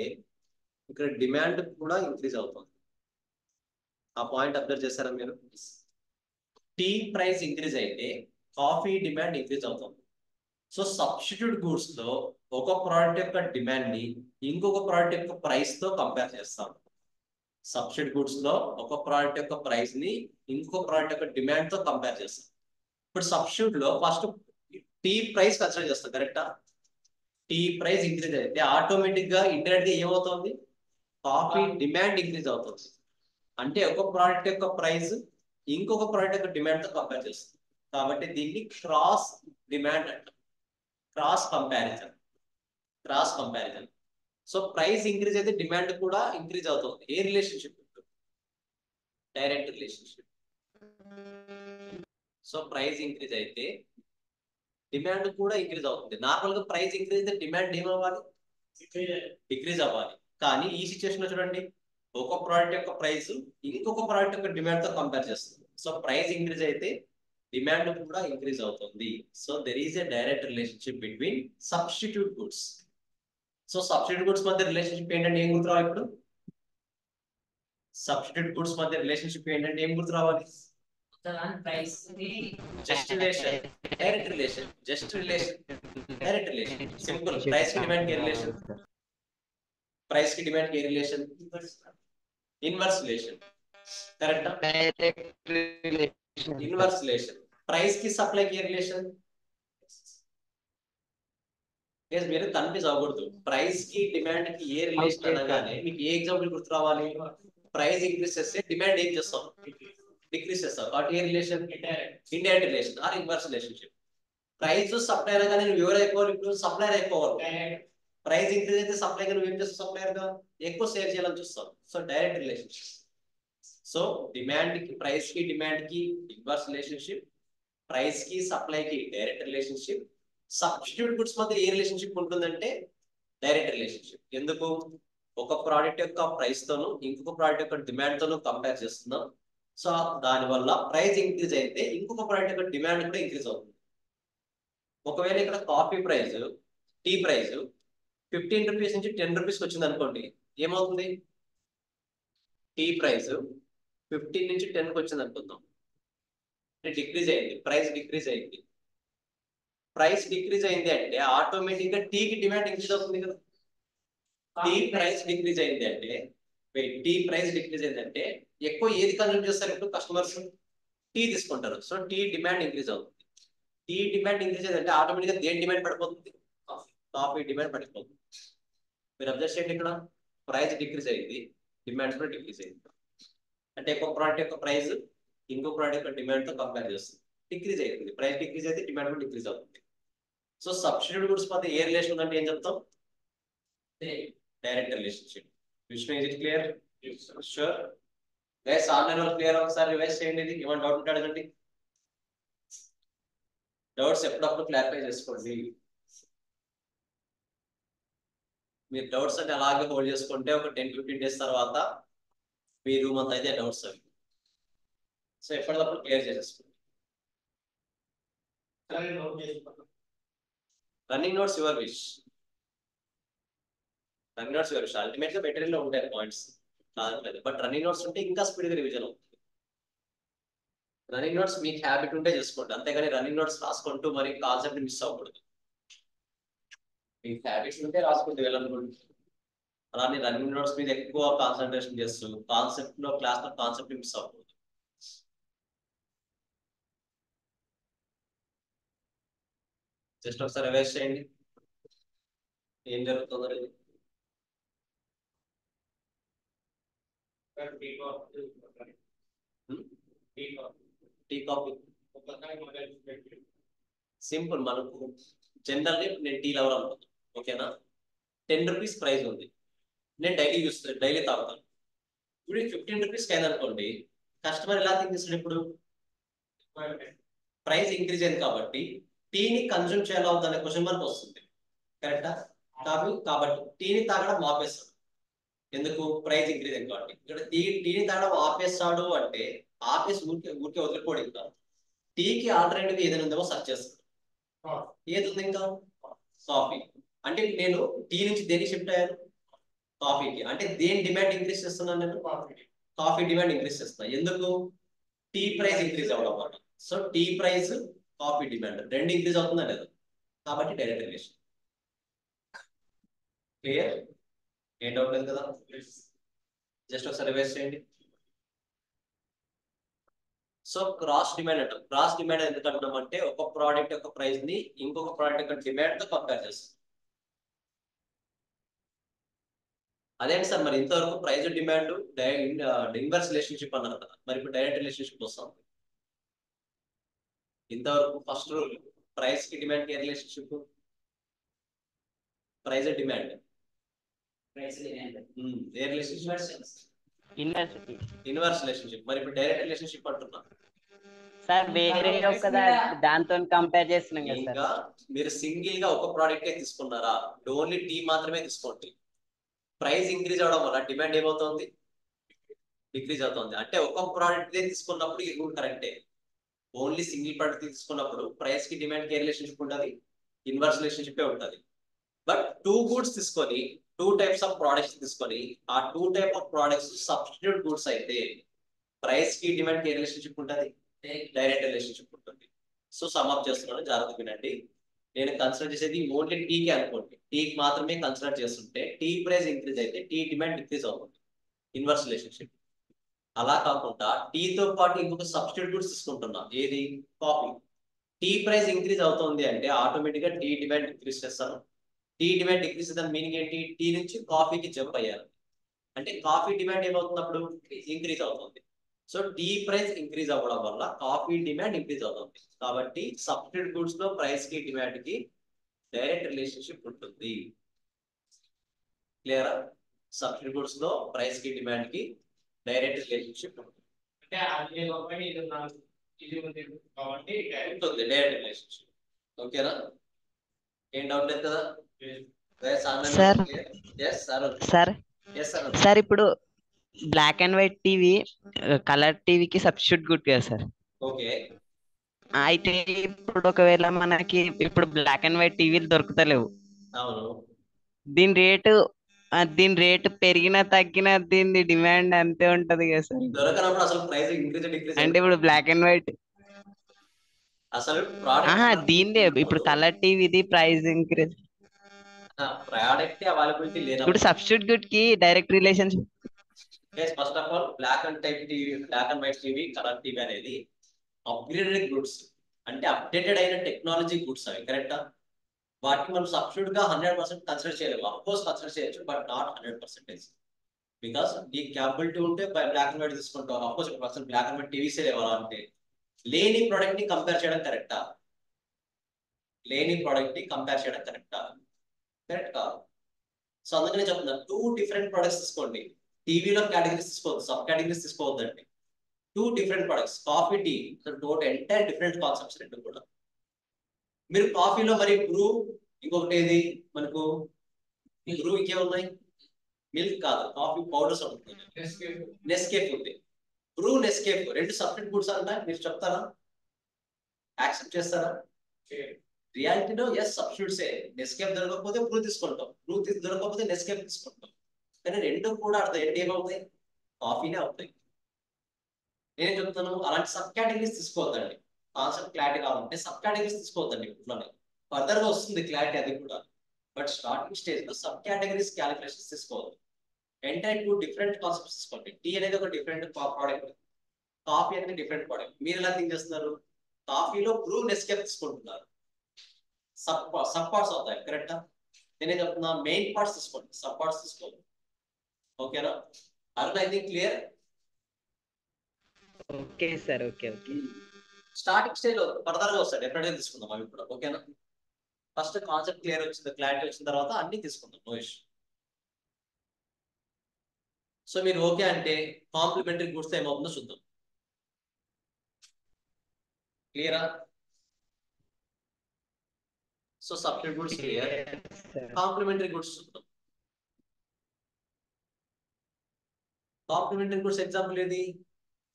ఇక్కడ డిమాండ్ కూడా ఇంక్రీజ్ అవుతుంది. ఆ పాయింట్ అబ్జర్వ్ చేశారా మీరు? టీ ప్రైస్ ఇంక్రీజ్ అయితే కాఫీ డిమాండ్ ఇంక్రీజ్ అవుతుంది. సో సబ్స్టిట్యూట్ గూడ్స్ లో ఒక ప్రోడక్ట్ యొక్క డిమాండ్ ని ఇంకొక ప్రోడక్ట్ యొక్క ప్రైస్ తో కంపేర్ చేస్తాం. సబ్స్టిట్యూట్ గూడ్స్ లో ఒక ప్రోడక్ట్ యొక్క ప్రైస్ ని ఇంకొక ప్రోడక్ట్ యొక్క డిమాండ్ తో కంపేర్ చేస్తాం. ఇప్పుడు సబ్స్టిట్యూట్ లో ఫస్ట్ టీ ప్రైస్ కన్సిడర్ చేస్తాం, కరెక్టా? టీ ప్రైస్ ఇంక్రీజ్ అయితే ఆటోమేటిక్ గా ఇండైరెక్ట్ గా ఏమవుతుంది, కాఫీ డిమాండ్ ఇంక్రీజ్ అవుతుంది. అంటే ఒక ప్రోడక్ట్ యొక్క ప్రైస్ ఇంకొక ప్రోడక్ట్ యొక్క డిమాండ్ తో కంపేర్ చేస్తుంది. కాబట్టి దీన్ని క్రాస్ డిమాండ్ అంటారు, cross comparison. Cross comparison. So price increase అయితే డిమాండ్ కూడా ఇంక్రీజ్ అవుతుంది. ఏ relationship? Direct relationship. So price increase అయితే డిమాండ్ కూడా ఇంక్రీజ్ అవుతుంది. నార్మల్ గా ప్రైస్ ఇంక్రీజ్ అయితే డిమాండ్ ఏమవ్వాలి, డిక్రీజ్ అవ్వాలి. కానీ ఈ సిచ్యువేషన్ లో చూడండి, ఒక ప్రోడక్ట్ యొక్క ప్రైస్ ఇంకొక ప్రోడక్ట్ యొక్క డిమాండ్ తో కంపేర్ చేస్తుంది. సో ప్రైస్ ఇంక్రీజ్ అయితే డిమాండ్ కూడా ఇంక్రీజ్ అవుతుంది. So there is a direct relationship between substitute goods. So substitute goods మధ్య రిలేషన్షిప్ ఏంటంటే ఏం గుర్తు రావాలి ఇప్పుడు? సబ్స్టిట్యూట్ గుడ్స్ మధ్య రిలేషన్షిప్ ఏంటంటే ఏం గుర్తు రావాలి? Price just relation, direct relation. Just relation, direct relation. Simple. Price కి డిమాండ్ కి రిలేషన్, ప్రైస్ కి డిమాండ్ కి రిలేషన్, ఇన్వర్స్ రిలేషన్. కరెక్టా? Inverse relation. ప్రైస్ కి సప్లై కి రిలేషన్. మీరు కన్ఫ్యూజ్ అవ్వకూడదు. ప్రైస్ కి డిమాండ్ కి ఏ రిలేషన్ అనగానే మీకు ఏ ఎగ్జాంపుల్ గుర్తు రావాలి? ప్రైస్ ఇంక్రీజ్ చేస్తే డిమాండ్ ఏం చేస్తాం, డిక్రీజ్ చేస్తాం. కాబట్టి ఏ relation? Indirect relation or inverse relationship. Price supply అనగానే నువ్వు ఎవరు అయిపోవాలి, ఇప్పుడు సప్లైర్ అయిపోవాలి. ప్రైస్ ఇంక్రీజ్ అయితే సప్లై గా నువ్వు ఏం చేస్తావు, సప్లైర్ గా ఎక్కువ సేల్ చేయాలని చూస్తావు. So direct relationship. So demand కి, ప్రైస్ కి డిమాండ్ కి ఇన్వర్స్ రిలేషన్షిప్, ప్రైస్ కి సప్లై కి డైరెక్ట్ రిలేషన్షిప్. సబ్స్టిట్యూట్ గుడ్స్ మధ్య ఏ రిలేషన్షిప్ ఉంటుందంటే డైరెక్ట్ రిలేషన్షిప్. ఎందుకు? ఒక ప్రోడక్ట్ యొక్క ప్రైస్ తోను ఇంకొక ప్రోడక్ట్ యొక్క డిమాండ్ తోను కంపేర్ చేస్తున్నాం. సో దానివల్ల ప్రైస్ ఇంక్రీజ్ అయితే ఇంకొక ప్రోడక్ట్ యొక్క డిమాండ్ కూడా ఇంక్రీజ్ అవుతుంది. ఒకవేళ ఇక్కడ coffee price, tea price 15 rupees నుంచి 10 రూపీస్కి వచ్చింది అనుకోండి, ఏమవుతుంది? టీ ప్రైస్ 15 నుంచి 10కి వచ్చింది అనుకుందాం, డిక్రీజ్ అయింది, ప్రైస్ డిక్రీజ్ అయింది. ప్రైస్ డిక్రీజ్ అయింది అంటే ఆటోమేటిక్ గా టీకి డిమాండ్ ఇంక్రీజ్ అవుతుంది కదా. టీ ప్రైస్ డిక్రీజ్ అయింది అంటే టీ ప్రైస్ డిక్రీజ్ అయిందంటే ఎక్కువ ఏది కన్జ్యూమ్ చేస్తారు ఇప్పుడు కస్టమర్స్? టీ తీసుకుంటారు. సో టీ డిమాండ్ ఇంక్రీజ్ అవుతుంది. టీ డిమాండ్ ఇంక్రీజ్ అయిందంటే ఆటోమేటిక్ గా దేని డిమాండ్ పడిపోతుంది? కాఫీ డిమాండ్ పడిపోతుంది. మీరు అబ్జర్వ్ చేయండి, ఇక్కడ ప్రైస్ డిక్రీజ్ అయింది, డిమాండ్ కూడా డిక్రీజ్ అయింది. అంటే ఒక ప్రోడక్ట్ యొక్క ప్రైస్ ఇంకో ప్రోడక్ట్ యొక్క డిమాండ్ తో కంపేర్ చేస్తుంది, డిక్రీజ్ అవుతుంది. ప్రైస్ డిక్రీజ్ అయితే డిమాండ్ కూడా డిక్రీజ్ అవుతుంది. సో సబ్స్టిట్యూట్ గుడ్స్ మధ్య ఏ రిలేషన్ ఉందంటే ఏం చెప్తాం? Direct relationship. Vishnu, is it clear? Sure guys, online వాళ్ళు క్లియర్? ఒకసారి రివైజ్ చేయండి. ఇది ఏమైనా డౌట్ ఉంటే అడగండి. డౌట్స్ ఎప్పుడప్పుడు క్లారిఫై చేసుకోండి. మీరు డౌట్స్ అంటే అలాగే హోల్డ్ చేసుకుంటే ఒక 10-15 డేస్ తర్వాత మీ రూమ్ అంతా అయితే డౌట్స్ అవి. సో ఎప్పటికప్పుడు క్లియర్ చేసేసుకోండి. Running notes your wish. Running notes your wish. Ultimate గా మెటీరియల్ లో ఉంటాయి పాయింట్స్, కాదు. బట్ రన్నింగ్ నోట్స్ ఉంటే ఇంకా స్పీడ్ గా రివిజన్ అవుతుంది. రన్నింగ్ నోట్స్ మీకు హ్యాబిట్ ఉంటే చేసుకోండి, అంతేగాని రన్నింగ్ నోట్స్ రాసుకుంటూ మరి కాన్సెప్ట్ మిస్ అవ్వకూడదు. మీకు హ్యాబిట్స్ ఉంటే రాసుకుంటూ వెళ్ళకూడదు. అలానే రన్నింగ్ నోట్స్ మీద ఎక్కువ కాన్సన్ట్రేషన్ చేస్తూ కాన్సెప్ట్ లో క్లాస్ లో కాన్సెప్ట్ మిస్ అవ్వకూడదు. జస్ట్ ఒకసారి రివైజ్ చేయండి ఏం జరుగుతుందో. Tea coffee simple. మనకు జనరల్లీ నేను టీ లవర్ అనుకుంటాను, ఓకేనా? 10 రూపీస్ ప్రైస్ ఉంది, నేను డైలీ తాగుతాను. ఇప్పుడు 15 రూపీస్కి అయింది అనుకోండి, కస్టమర్ ఎలా థింక్ చేస్తాడు? ఇప్పుడు ప్రైస్ ఇంక్రీజ్ అయింది కాబట్టి టీని కన్జ్యూమ్ చేయాలా అనే క్వశ్చన్ మార్క్ వస్తుంది, కరెక్టా? కాబట్టి టీని తాగడం ఆపేస్తాడు. ఎందుకు? ప్రైస్ ఇంక్రీజ్ అయింది కాబట్టి. ఇక్కడ టీని తాగడం ఆపేస్తాడు అంటే ఆపేసి ఊరికే వదిలిపోవడం. ఇంకా టీకి ఆల్టర్నేటివ్ ఏదైనా ఉందేమో సర్చ్ చేస్తాడు. ఏది ఉంది ఇంకా? కాఫీ. అంటే నేను టీ నుంచి దేనికి షిఫ్ట్ అయ్యాను? కాఫీకి. అంటే దేని డిమాండ్ ఇంక్రీజ్ చేస్తున్నాను నేను? కాఫీ డిమాండ్ ఇంక్రీజ్ చేస్తున్నా. ఎందుకు? టీ ప్రైస్ ఇంక్రీజ్ అవ్వడం వల్ల. So tea price, coffee demand రెండు ఇంక్రీజ్ అవుతుందా లేదా? కాబట్టి డైరెక్ట్ రిలేషన్. క్లియర్? ఏం డౌట్ లేదు కదా? జస్ట్ ఒకసారి రివైజ్ చేయండి. సో క్రాస్ డిమాండ్ అంటాం. క్రాస్ డిమాండ్ ఎందుకు అంటున్నాం అంటే ఒక ప్రోడక్ట్ యొక్క ప్రైస్ ని ఇంకొక ప్రోడక్ట్ యొక్క డిమాండ్ తో కంపేర్ చేస్తాం. అదేంటి సార్ మరి ఇంతవరకు ప్రైస్ డిమాండ్ ఇన్వర్స్ రిలేషన్షిప్ అన్నారు కదా, మరి ఇప్పుడు డైరెక్ట్ రిలేషన్షిప్ వస్తాం. ఇంతవరకు ఫస్ట్ రూల్ ప్రైస్ కి డిమాండ్ కి రిలేషన్షిప్, ప్రైస్ డిమాండ్ ఏ రిలేషన్షిప్? Inverse relationship. మరి ఇప్పుడు డైరెక్ట్ రిలేషన్షిప్ అంటున్నా సార్. వేరే ఒక దాంతో కంపేర్ చేస్తున్నాం కదా ఇంకా సార్. మీరు సింగిల్ గా ఒక ప్రోడక్ట్ తీసుకున్నారా, ఓన్లీ టీ మాత్రమే తీసుకోండి. ప్రైస్ ఇంక్రీజ్ అవడం వల్ల డిమాండ్ ఏమవుతుంది? డిక్రీజ్ అవుతుంది. అంటే ఒక ప్రోడక్ట్ తీసుకున్నప్పుడు ఈ రూల్ కరెక్టే. ఓన్లీ సింగిల్ ప్రోడక్ట్ తీసుకున్నప్పుడు ప్రైస్ కి డిమాండ్ కి ఏ రిలేషన్షిప్ ఉంటుంది? ఇన్వర్స్ రిలేషన్షిప్ ఉంటుంది. బట్ 2 గూడ్స్ తీసుకొని 2 టైప్స్ ఆఫ్ ప్రోడక్ట్స్ తీసుకొని ఆ 2 type of products substitute goods అయితే ప్రైస్ కి డిమాండ్ కి ఏ రిలేషన్షిప్ ఉంటుంది? డైరెక్ట్ రిలేషన్షిప్ ఉంటుంది. సో సమ్ అప్ చేస్తున్నాను, జాగ్రత్త వినండి. నేను కన్సిడర్ చేసేది ఓన్లీ టీకి అనుకోండి. టీకి మాత్రమే కన్సిడర్ చేస్తుంటే టీ ప్రైస్ ఇంక్రీజ్ అయితే టీ డిమాండ్ డిక్రీజ్ అవుతుంది, ఇన్వర్స్ రిలేషన్షిప్. అలా కాకుండా టీతో పాటు ఇంకొక సబ్స్టిట్యూట్ గూడ్స్ తీసుకుంటున్నా, ఏది? కాఫీ. టీ ప్రైస్ ఇంక్రీజ్ అవుతుంది అంటే ఆటోమేటిక్ గా టీ డిమాండ్ డిక్రీజ్ చేస్తాను. టీ డిమాండ్ డిక్రీజ్ దాని మీనింగ్ ఏంటి? టీ నుంచి కాఫీకి జంప్ అయ్యారు అంటే కాఫీ డిమాండ్ ఏమవుతుంది? అప్పుడు ఇంక్రీజ్ అవుతుంది. సో టీ ప్రైస్ ఇంక్రీజ్ అవ్వడం వల్ల కాఫీ డిమాండ్ ఇంక్రీజ్ అవుతుంది. కాబట్టి సబ్స్టిట్యూట్ గూడ్స్ లో ప్రైస్ కి డిమాండ్ కి డైరెక్ట్ రిలేషన్షిప్ ఉంటుంది. క్లియరా? సబ్స్టిట్యూట్ గూడ్స్ లో ప్రైస్ కి డిమాండ్ కి డైరెక్ట్ రిలేషన్షిప్ ఉంటుంది. అంటే అది ఒకటి ఇది నాకు ఇది ఉంది కాబట్టి ఉంటుంది డైరెక్ట్ రిలేషన్షిప్. ఓకేనా? ఏం డౌట్ లేదు కదా? సార్ సార్ సార్ ఇప్పుడు black and white TV colour టీవీకి సబ్స్టిట్యూట్ గుడ్ కదా సార్. ఓకే. అయితే ఇప్పుడు ఒకవేళ మనకి ఇప్పుడు బ్లాక్ అండ్ వైట్ టీవీలు దొరుకుతలేవు. అవును. దీని రేటు పెరిగినా తగ్గినా దీని డిమాండ్ అంతే ఉంటది కదా సార్. దొరకనప్పుడు అసలు ప్రైస్ ఇంక్రీజ్ డిక్రీజ్ అంటే ఇప్పుడు బ్లాక్ అండ్ వైట్ అసలు ప్రోడక్ట్ దీనిదే ఇప్పుడు కలర్ టీవీది ప్రైస్ ఇంక్రీజ్. ప్రోడక్ట్ అవైలబిలిటీ ఇప్పుడు లేనప్పుడు సబ్స్టిట్యూట్ గుడ్ కి direct relationship. First of all black and white TV colour TV అనేది అప్గ్రేడెడ్ గుడ్స్, అంటే అప్డేటెడ్ అయిన టెక్నాలజీ గుడ్స్ అవి, కరెక్టా? వాటిని మనం సబ్స్టిట్యూట్ గా 100% కన్సిడర్ చేయలేము. అఫ్కోర్స్ కన్సిడర్ చేయొచ్చు, బట్ నాట్ 100%. బికాస్ ఈ క్యాపబిలిటీ ఉంటే బ్లాక్ అండ్ వైట్ తీసుకుంటాం. అఫ్కోర్స్ ఇప్పుడు బ్లాక్ అండ్ వైట్ టీవీసే లేవాలంటే లేని ప్రోడక్ట్ ని కంపేర్ చేయడం కరెక్టా? లేని ప్రోడక్ట్ ని కంపేర్ చేయడం కరెక్టా? కరెక్ట్ కాదు. సో అందుకనే చెప్తున్నా, 2 డిఫరెంట్ ప్రొడక్ట్స్ తీసుకోండి. టీవీలో కేటగిరీస్ తీసుకోవద్దు, సబ్ కేటగిరీస్ తీసుకోవద్దండి. 2 different products, coffee, tea, entire different concepts రెండు కూడా. మీరు కాఫీలో మరి బ్రూ, ఇంకొకటి ఏది మనకు బ్రూ, ఇంకేమున్నాయి? మిల్క్ కాదు, కాఫీ పౌడర్స్ ఉంటుంది, నెస్కేఫ్ ఉంది. బ్రూ, నెస్కేఫ్ రెండు సపరేట్ గుడ్స్ అంటే మీరు చెప్తారా? యాక్సెప్ట్ చేస్తారా? రియాలిటీలో ఎస్ సబ్స్టిట్యూట్సే. నెస్కేఫ్ దొరకకపోతే బ్రూ తీసుకుంటాం, బ్రూ దొరకకపోతే నెస్కేఫ్ తీసుకుంటాం. కానీ రెండు కూడా అర్థం ఏంటి, ఏమవుతాయి? కాఫీనే అవుతాయి. నేను చెప్తాను, అలాంటి సబ్ కేటగిరీస్ తీసుకోవద్దండి. కాన్సెప్ట్ క్లారిటీ కావాలంటే సబ్ కేటగిరీస్ తీసుకోవద్దండి. ఇంట్లోనే ఫర్దర్ గా వస్తుంది క్లారిటీ, అది కూడా. బట్ స్టార్టింగ్ స్టేజ్ లో సబ్ కేటగిరీస్ క్యాలిక్యులేషన్స్ తీసుకోవద్దు. ఎంటైర్ 2 డిఫరెంట్ కాన్సెప్ట్స్ తీసుకోండి. టీ అనేది ఒక డిఫరెంట్ ప్రోడక్ట్, కాఫీ అనేది డిఫరెంట్ ప్రోడక్ట్. మీరు ఎలా థింక్ చేస్తున్నారు? కాఫీలో బ్రూ, నెస్కేఫ్ తీసుకుంటున్నారు, సబ్ పార్ట్స్ అవుతాయి, కరెక్టా? నేనే చెప్తున్నా, మెయిన్ పార్ట్స్ తీసుకోండి, సబ్ పార్ట్స్ తీసుకోండి. ఓకేనా? Arun, I think clear? Okay sir, okay. Starting stage లో ఫర్దర్ గా వస్తాయి, డెఫినెట్ గా తీసుకుందాం అవి కూడా. ఓకేనా? ఫస్ట్ కాన్సెప్ట్ క్లియర్ వచ్చింది, క్లారిటీ వచ్చిన తర్వాత అన్ని తీసుకుందాం, నో ఇష్యూ. సో మీరు ఓకే అంటే కాంప్లిమెంటరీ గుడ్స్ ఏమవుతుందో చూద్దాం. క్లియరా? So substitute goods clear, complementary goods చూద్దాం. కాంప్లిమెంటరీ గుడ్స్ ఎగ్జాంపుల్ ఏది?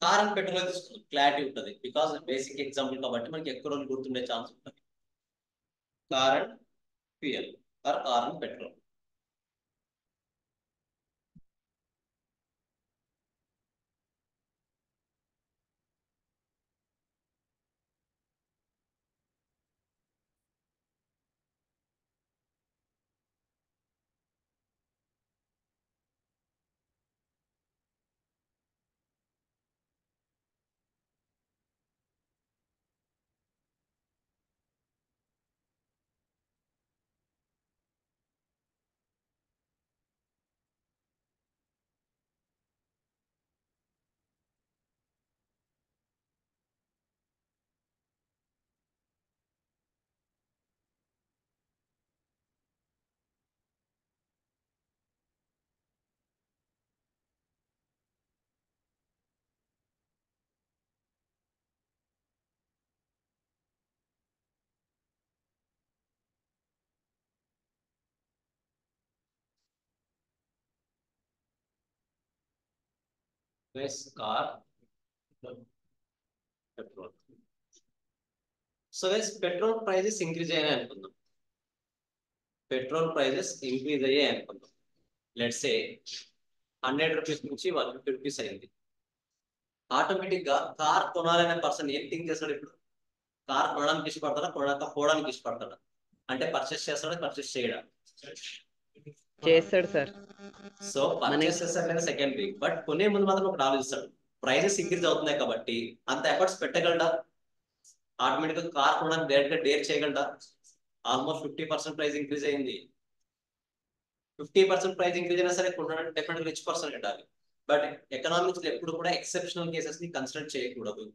కార్ అండ్ పెట్రోల్ తీసుకుందాం, క్లారిటీ ఉంటుంది. బికాస్ బేసిక్ ఎగ్జాంపుల్ కాబట్టి మనకి ఎక్కువ రోజులు గుర్తుండే ఛాన్స్ ఉంటుంది. Car and fuel, car and petrol. Car, petrol. So petrol prices increase అయ్యాయి అనుకుందాం. పెట్రోల్ ప్రైజెస్ ఇంక్రీజ్ అయ్యాయి అనుకుందాం. లెట్స్ సే 100 రూపీస్ నుంచి 150 రూపీస్ అయింది. ఆటోమేటిక్ గా కార్ కొనాలనే పర్సన్ ఏం థింక్ చేస్తాడు? ఇప్పుడు కార్ కొనడానికి ఇష్టపడతాడా, కొనకపోవడానికి ఇష్టపడతాడా? అంటే పర్చేస్ చేస్తాడా, పర్చేస్ చేయడా? చేస్తాడు సార్. సో పర్చేస్ చేస్తాడు సెకండరీ, బట్ కొనే ముందు మాత్రం ఒకటి ఆలోచిస్తాడు, ప్రైజెస్ ఇంక్రీజ్ అవుతున్నాయి కాబట్టి అంత ఎఫర్ట్స్ పెట్టగలడా? ఆటోమేటిక్ గా కార్ కొనడానికి డైరెక్ట్ గా డేర్ చేయగలడా? ఆల్మోస్ట్ 50% ప్రైస్ ఇంక్రీజ్ అయింది. 50% ప్రైస్ ఇంక్రీజ్ అయినా సరే కొనడానికి డెఫినెట్ రిచ్ పర్సన్ ఉండాలి. బట్ ఎకనామిక్స్ లో ఎప్పుడు కూడా ఎక్సెప్షనల్ కేసెస్ ని కన్సిడర్ చేయకూడదు,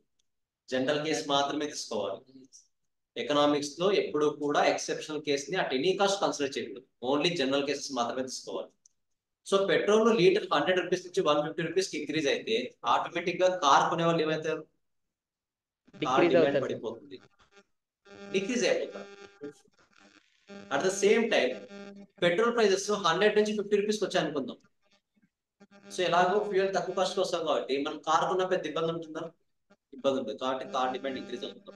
జనరల్ కేసు మాత్రమే తీసుకోవాలి. ఎకనామిక్స్ లో ఎప్పుడు కూడా ఎక్సెప్షనల్ కేస్ ని అట్ ఎనీ కాస్ట్ కన్సిడర్ చేయకూడదు, ఓన్లీ జనరల్ కేసెస్ మాత్రమే తీసుకోవాలి. సో పెట్రోల్ లీటర్ 100 రూపీస్ నుంచి 150 రూపీస్ కి ఇంక్రీజ్ అయితే ఆటోమేటిక్ గా కార్ కొనే వాళ్ళు ఏమవుతారు? కార్ డిమాండ్ పడిపోతుంది, డిక్రీజ్ అయిపోతారు. At the same time petrol prices 100 నుంచి 50 రూపీస్కి వచ్చాయి అనుకుందాం. సో ఎలాగో ఫ్యూయల్ తక్కువ కాస్ట్ వస్తాం కాబట్టి మనం కార్ కొన్న పెద్ద ఇబ్బంది ఉంటుందా? ఇబ్బంది ఉంటుంది. కాబట్టి కార్ డిమాండ్ ఇంక్రీజ్ అవుతుంది.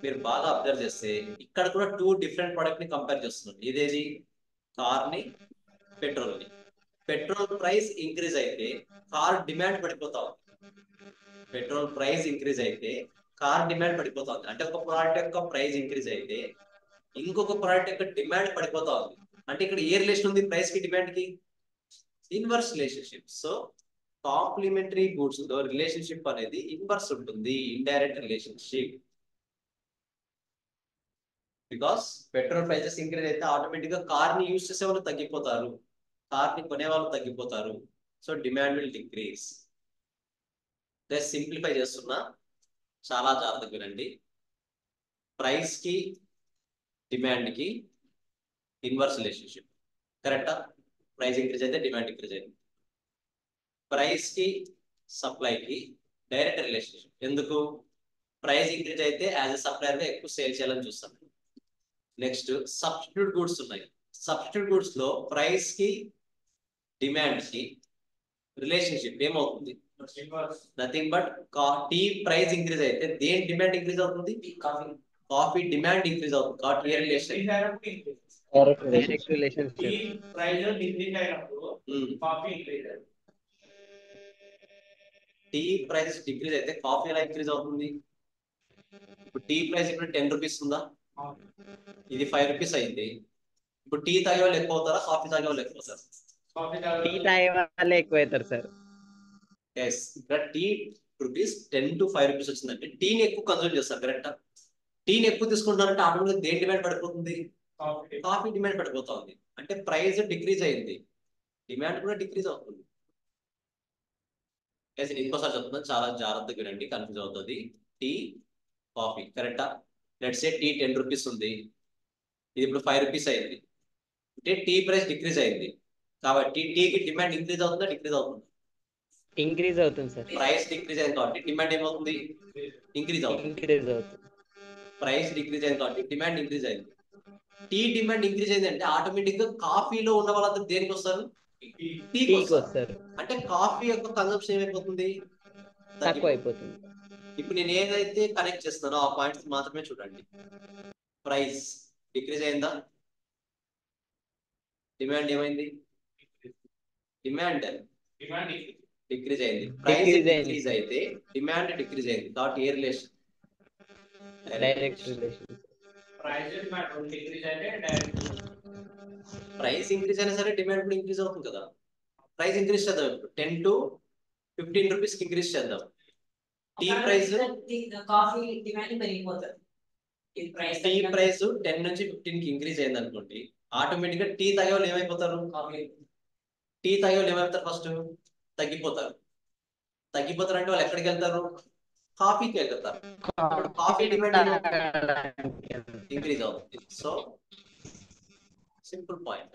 మీరు బాగా అబ్జర్వ్ చేస్తే ఇక్కడ కూడా 2 డిఫరెంట్ ప్రొడక్ట్ ని కంపేర్ చేస్తున్నాం. ఇదేది కార్ ని, పెట్రోల్ ని. పెట్రోల్ ప్రైస్ ఇంక్రీజ్ అయితే కార్ డిమాండ్ పడిపోతా ఉంది. పెట్రోల్ ప్రైస్ ఇంక్రీజ్ అయితే కార్ డిమాండ్ పడిపోతా ఉంది. అంటే ఒక ప్రోడక్ట్ యొక్క ప్రైస్ ఇంక్రీజ్ అయితే ఇంకొక ప్రోడక్ట్ యొక్క డిమాండ్ పడిపోతా ఉంది. అంటే ఇక్కడ ఏ రిలేషన్ ఉంది ప్రైస్ కి డిమాండ్ కి? Inverse relationship. So complementary goods లో రిలేషన్షిప్ అనేది ఇన్వర్స్ ఉంటుంది, indirect relationship. Because petrol prices increase అయితే ఆటోమేటిక్ గా కార్ ని యూజ్ చేసే వాళ్ళు తగ్గిపోతారు, కార్ ని కొనే వాళ్ళు తగ్గిపోతారు. So demand will decrease. Simplify చేస్తున్నా, చాలా జాగ్రత్తగా వినండి. ప్రైస్ కి డిమాండ్ కి ఇన్వర్స్ రిలేషన్షిప్. కరెక్టా? ప్రైస్ ఇంక్రీజ్ అయితే డిమాండ్ ఇంక్రీజ్ అయింది. ప్రైస్ కి సప్లై కి డైరెక్ట్ రిలేషన్షిప్. ఎందుకు? ప్రైస్ ఇంక్రీజ్ అయితే యాజ్ ఎ సప్లయర్ గా ఎక్కువ సేల్ చేయాలని చూస్తాం. నెక్స్ట్ సబ్స్టిట్యూట్ గూడ్స్ ఉన్నాయి. సబ్స్టిట్యూట్ గూడ్స్ లో ప్రైస్ కి డిమాండ్ కి రిలేషన్షిప్ ఏమవుతుంది? Nothing but tea price increase అయితే దేని డిమాండ్ ఇంక్రీజ్ అవుతుంది? కాఫీ డిమాండ్ ఇంక్రీజ్ అవుతుంది. కాబట్టి ఏ relation? Direct relationship. Tea price decrease అయితే కాఫీ ఎలా ఇంక్రీజ్ అవుతుంది? ఇప్పుడు టీ ప్రైస్ ఇప్పుడు 10 రూపీస్ ఉందా? ఇది 5 రూపీస్ అయింది. ఇప్పుడు టీ తాగే వాళ్ళు ఎక్కువ అవుతారా, కాఫీ తాగే వాళ్ళు ఎక్కువ అవుతారు? టీ తాగే వాళ్ళే ఎక్కువ అవుతారు సార్. ఇక్కడ టీ రూపీస్ 10 to 5 రూపీస్ వచ్చిందంటే టీని ఎక్కువ కన్సూమ్ చేస్తారు. కరెక్టా? టీని ఎక్కువ తీసుకుంటారంటే ఆటోమేటిక్ దేని డిమాండ్ పడిపోతుంది? కాఫీ డిమాండ్ పడిపోతా ఉంది. అంటే ప్రైస్ డిక్రీజ్ అయింది, డిమాండ్ కూడా డిక్రీజ్ అవుతుంది. ఇంకోసారి చెప్తున్నాను, చాలా జాగ్రత్తగా వినండి, కన్ఫ్యూజ్ అవుతుంది. Tea, coffee. కరెక్టా? లెట్స్ సే టీ 10 రూపీస్ ఉంది, ఇది ఇప్పుడు 5 రూపీస్ అయింది. అంటే టీ ప్రైస్ డిక్రీజ్ అయింది కాబట్టి టీకి డిమాండ్ ఇంక్రీజ్ అవుతుందా, డిక్రీజ్ అవుతుందా? ఇంక్రీజ్ అవుతుంది సార్. ప్రైస్ డిక్రీజ్ అయింది కాబట్టి డిమాండ్ ఏమవుతుంది? ఇంక్రీజ్ అవుతుంది. ఇంక్రీజ్ అవుతుంది. ప్రైస్ డిక్రీజ్ అయింది కాబట్టి డిమాండ్ ఇంక్రీజ్ అయింది. టీ డిమాండ్ ఇంక్రీజ్ అయింది అంటే ఆటోమేటిక్ గా కాఫీలో ఉన్న వాళ్ళంతా దేనికి వస్తారు? టీకి వస్తారు. అంటే కాఫీ యొక్క కన్సంప్షన్ ఏమైపోతుంది? తక్కువ అయిపోతుంది. ఇప్పుడు నేను ఏదైతే కనెక్ట్ చేస్తున్నానో ఆ పాయింట్స్ మాత్రమే చూడండి. ప్రైస్ డిక్రీజ్ అయిందా? డిమాండ్ ఏమైంది? డిమాండ్ డిక్రీజ్ అయింది. ప్రైస్ డిక్రీజ్ అయితే డిమాండ్ డిక్రీజ్ అయింది కాబట్టి ఏ relation? Direct relation. Price increase అయినా సరే డిమాండ్ కూడా ఇంక్రీజ్ అవుతుంది కదా. ప్రైస్ ఇంక్రీజ్ చేద్దాం, ఇప్పుడు 10 to 15 రూపీస్ కి ఇంక్రీజ్ చేద్దాం. టీ ప్రైస్ కాఫీ డిమాండ్ పెరిగిపోతుంది. టీ ప్రైస్ 10 నుంచి 15 కి ఇంక్రీజ్ అయింది అనుకోండి, ఆటోమేటిక్ గా టీ తాగే వాళ్ళు ఏమైపోతారు? టీ తాగే వాళ్ళు ఏమైపోతారు? ఫస్ట్ తగ్గిపోతారు. తగ్గిపోతారు అంటే వాళ్ళు ఎక్కడికి వెళ్తారు? కాఫీకి వెళ్తారు. కాఫీ డిమాండ్ ఇంక్రీజ్ అవుతుంది. So simple point,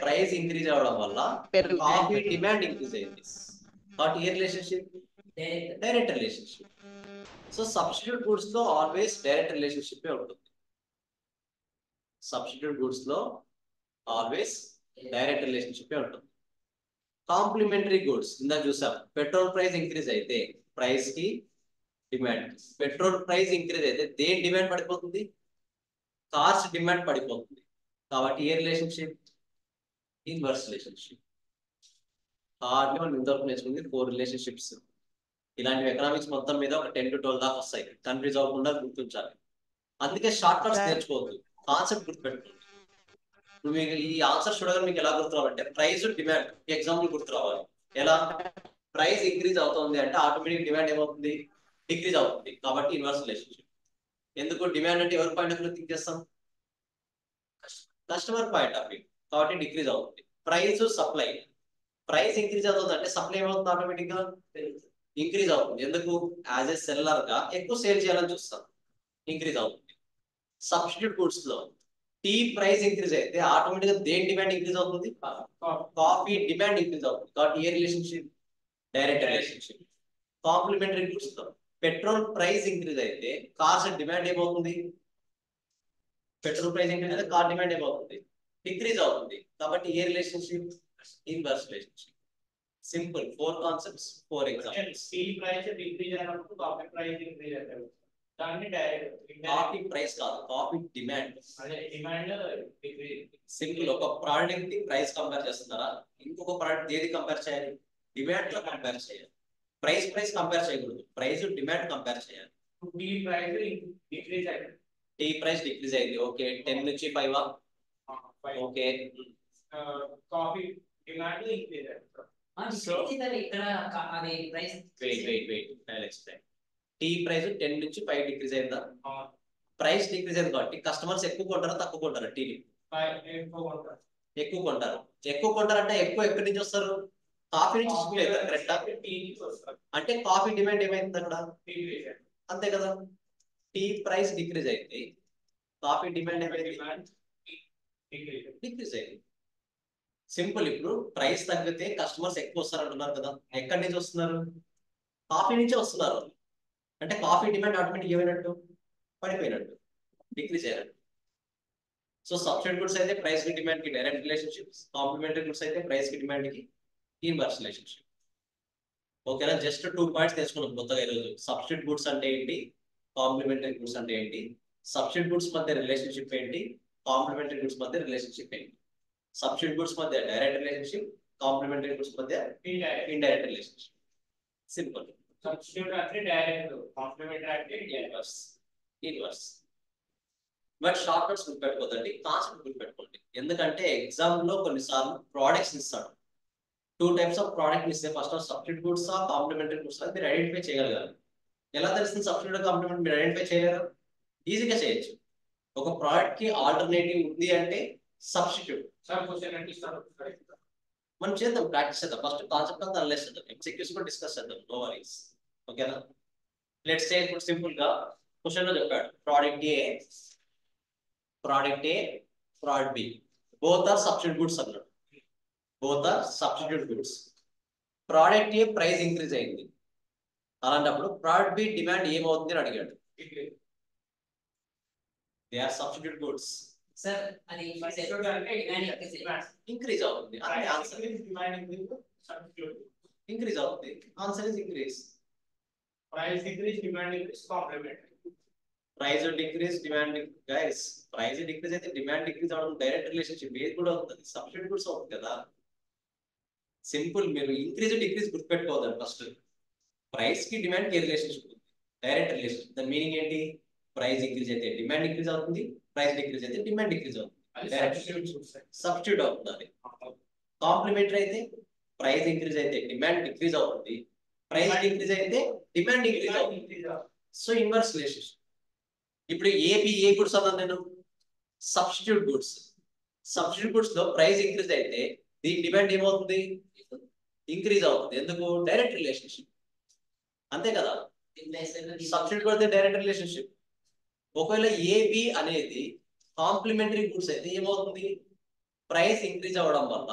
price increase అవడం వల్ల కాఫీ డిమాండ్ ఇంక్రీజ్ అయింది కాబట్టి ఏ relationship? Direct relationship. So substitute goods లో ఆల్వేస్ డైరెక్ట్ రిలేషన్షిప్ ఉంటుంది. సబ్స్టిట్యూట్ గూడ్స్ లో ఆల్వేస్ డైరెక్ట్ రిలేషన్షిప్ ఉంటుంది. కాంప్లిమెంటరీ గూడ్స్ ఇందా చూసాం, పెట్రోల్ ప్రైస్ ఇంక్రీజ్ అయితే ప్రైస్ కి డిమాండ్. పెట్రోల్ ప్రైస్ ఇంక్రీజ్ అయితే దేని డిమాండ్ పడిపోతుంది? కార్స్ డిమాండ్ పడిపోతుంది కాబట్టి ఏ రిలేషన్షిప్? Inverse relationship. హార్డ్లీ మనం ఇంతవరకు నేర్చుకుంది 4 రిలేషన్షిప్స్. ఇలాంటివి ఎకనామిక్స్ మొత్తం మీద ఒక 10 to 12 దాకా వస్తాయి. కన్ఫ్యూజ్ అవ్వకుండా గుర్తుంచాలి. అందుకే షార్ట్ కట్స్ నేర్చుకోవద్దు, కాన్సెప్ట్ గుర్తుపెట్టుకోండి. మీకు ఈ ఆన్సర్ చూడగానే మీకు ఎలా గుర్తురావాలంటే ప్రైస్ డిమాండ్ ఎగ్జాంపుల్ గుర్తురావాలి. ఎలా? ప్రైస్ ఇంక్రీజ్ అవుతుంది అంటే ఆటోమేటిక్ డిమాండ్ ఏమవుతుంది? డిక్రీజ్ అవుతుంది కాబట్టి ఇన్వర్స్ రిలేషన్షిప్. ఎందుకు? డిమాండ్ అంటే ఎవరి పాయింట్ ఆఫ్ వ్యూ థింక్ చేస్తాం? కస్టమర్ పాయింట్ ఆఫ్ వ్యూ కాబట్టి డిక్రీజ్ అవుతుంది. ప్రైస్ సప్లై, ప్రైస్ ఇంక్రీజ్ అవుతుంది అంటే సప్లై ఏమవుతుంది? ఆటోమేటిక్ గా ఇంక్రీజ్ అవుతుంది. ఎందుకు? యాజ్ ఎ సెల్లర్ గా ఎక్కువ సేల్ చేయాలని చూస్తాం, ఇంక్రీజ్ అవుతుంది. సబ్స్టిట్యూట్ గూడ్స్ లో టీ ప్రైస్ ఇంక్రీజ్ అయితే ఆటోమేటిక్ గా దేని డిమాండ్ ఇంక్రీజ్ అవుతుంది? కాఫీ డిమాండ్ ఇంక్రీజ్ అవుతుంది కాబట్టి ఏ relationship? Direct relationship. Complementary goods లో పెట్రోల్ ప్రైస్ ఇంక్రీజ్ అయితే కార్స్ డిమాండ్ ఏమవుతుంది? పెట్రోల్ ప్రైస్ ఇంక్రీజ్ అయితే కార్ డిమాండ్ ఏమవుతుంది? డిక్రీజ్ అవుతుంది కాబట్టి ఏ relationship? Inverse relationship. Simple 4 concepts 4 examples. Tea price decrease అయినప్పుడు కాఫీ ప్రైస్ ఇంక్రీజ్ అవుతుంది. దాన్ని కాఫీ ప్రైస్ కాదు, కాఫీ డిమాండ్. అదే డిమాండ్ డిక్రీజ్. సింపుల్. ఒక ప్రోడక్ట్ కి ప్రైస్ కంపేర్ చేస్తున్నారా, ఇంకొక ప్రోడక్ట్ ఏది కంపేర్ చేయాలి? డిమాండ్ లో కంపేర్ చేయాలి. ప్రైస్ కంపేర్ చేయకూడదు, ప్రైస్ డిమాండ్ కంపేర్ చేయాలి. టీ ప్రైస్ డిక్రీజ్ అవుతుంది. టీ ప్రైస్ డిక్రీజ్ అయింది, ఓకే. 10 నుంచి 5 ఓకే. కాఫీ డిమాండ్ ఇంక్రీజ్ అవుతుంది. ఇక్కడ అది price wait I'll explain. Tea price 10 నుంచి 5 డిక్రీజ్ అయిందా? ప్రైస్ డిక్రీజ్ అయింది కాబట్టి కస్టమర్స్ ఎక్కువ కొంటారా తక్కువ కొంటారా? టీని ఎక్కువ కొంటారు. ఎక్కువ కొంటారంటే ఎక్కువ ఎక్కడి నుంచి వస్తారు? కాఫీ నుంచి షిఫ్ట్ అవుతారు, కరెక్టా? అంటే కాఫీ డిమాండ్ ఏమైంది అక్కడ? అంతే కదా. టీ ప్రైస్ డిక్రీజ్ అయితే కాఫీ డిమాండ్ ఏమైంది? డిక్రీజ్ అయింది. సింపుల్. ఇప్పుడు ప్రైస్ తగ్గితే కస్టమర్స్ ఎక్కువ వస్తారు అంటున్నారు కదా, ఎక్కడి నుంచి వస్తున్నారు? కాఫీ నుంచే వస్తున్నారు. అంటే కాఫీ డిమాండ్ ఆటోమేటిక్ ఏమైనట్టు? పడిపోయినట్టు, డిక్రీజ్ అయినట్టు. సో సబ్స్టిట్యూట్ గుడ్స్ అయితే ప్రైస్ కి డిమాండ్ కి డైరెక్ట్ రిలేషన్షిప్, కాంప్లిమెంటరీ గుడ్స్ అయితే ప్రైస్ కి డిమాండ్ కి ఇన్వర్స్ రిలేషన్షిప్. ఓకేనా? జస్ట్ 2 పాయింట్స్ తెచ్చుకున్నాం కొత్తగా ఈరోజు. సబ్స్టిట్యూట్ గుడ్స్ అంటే ఏంటి, కాంప్లిమెంటరీ గుడ్స్ అంటే ఏంటి, సబ్స్టిట్యూట్ గుడ్స్ మధ్య రిలేషన్షిప్ ఏంటి, కాంప్లిమెంటరీ గుడ్స్ మధ్య రిలేషన్షిప్ ఏంటి. సబ్స్టిట్యూట్ గుడ్స్ మధ్య డైరెక్ట్ రిలేషన్షిప్, కాంప్లిమెంటరీ గుడ్స్ మధ్య ఇండైరెక్ట్ రిలేషన్షిప్. సింపుల్. సబ్స్టిట్యూట్ అంటే డైరెక్ట్, కాంప్లిమెంటరీ అంటే ఇన్వర్స్. బట్ షార్ట్ కట్స్ గుర్తుపెట్టుకోదండి, కాన్సెప్ట్ గుర్తుపెట్టుకోండి. ఎందుకంటే ఎగ్జామ్ లో కొన్నిసార్లు ప్రోడక్ట్స్ ఇస్తాడు. 2 టైప్స్ ఆఫ్ ప్రోడక్ట్ ఇస్తే first substitute goods complementary goods మీరు ఐడెంటిఫై చేయగలగాలి. ఎలా తెలుస్తుంది సబ్స్టిట్యూట్ కాంప్లిమెంట్? మీరు ఐడెంటిఫై చేయలేరు, ఈజీగా చేయొచ్చు. ఒక ప్రోడక్ట్ కి ఆల్టర్నేటివ్ ఉంది అంటే సబ్స్టిట్యూట్. మనం చేద్దాం, ప్రాక్టీస్ చేద్దాం. ఫస్ట్ కాన్సెప్ట్ అంతా అనలైజ్ చేద్దాం, ఎంసీక్యూస్ కూడా డిస్కస్ చేద్దాం, నో వరీస్. ఓకేనా? లెట్స్ సే ఇప్పుడు సింపుల్ గా క్వశ్చన్ లో చెప్పాడు product A, product B both are substitute goods అన్నాడు. Both are substitute goods. Product A price increase అయింది, అలాంటప్పుడు ప్రోడక్ట్ బి డిమాండ్ ఏమవుతుంది అని అడిగాడు. They are substitute goods. Sir అది ఇంక్రీజ్ అవుతుంది, అదే ఆన్సర్. ఇంక్రీజ్ అవుతుంది, answer is increase. Price increase, demand increase, complementary. Price decrease, demand guys. Price decrease అయితే డిమాండ్ డిక్రీజ్ అవడం డైరెక్ట్ రిలేషన్షిప్. ఏది కూడా అవుతుంది, సబ్స్టిట్యూట్ గుడ్స్ అవుతుంది కదా. సింపుల్. మీరు ఇంక్రీజ్ డిక్రీజ్ గుర్తుపెట్టుకోవద్దు. ఫస్ట్ ప్రైస్ కి డిమాండ్ కి రిలేషన్షిప్ ఉంది, డైరెక్ట్ రిలేషన్షిప్. దాని మీనింగ్ ఏంటి? ప్రైస్ ఇంక్రీజ్ అయితే డిమాండ్ ఇంక్రీజ్ అవుతుంది, ప్రైస్ డిక్రీజ్ అయితే డిమాండ్ డిక్రీజ్ అవుతుంది. సబ్స్టిట్యూట్ అవుతుంది అది. కాంప్లిమెంటరీ అయితే ప్రైస్ ఇంక్రీజ్ అయితే డిమాండ్ డిక్రీజ్ అవుతుంది, ప్రైస్ డిక్రీజ్ అయితే డిమాండ్ ఇంక్రీజ్ అవుతుంది. So inverse relationship. ఇప్పుడు ఏ గుడ్స్ అన్నాను నేను? Substitute goods. సబ్స్టిట్యూట్ గుడ్స్ లో ప్రైస్ ఇంక్రీజ్ అయితే దీని డిమాండ్ ఏమవుతుంది? ఇంక్రీజ్ అవుతుంది. ఎందుకు? డైరెక్ట్ రిలేషన్షిప్, అంతే కదా. సబ్స్టిట్యూట్ కొడితే డైరెక్ట్ రిలేషన్షిప్. ఒకవేళ ఏబి అనేది కాంప్లిమెంటరీ గుడ్స్ అయితే ఏమవుతుంది? ప్రైస్ ఇంక్రీజ్ అవ్వడం వల్ల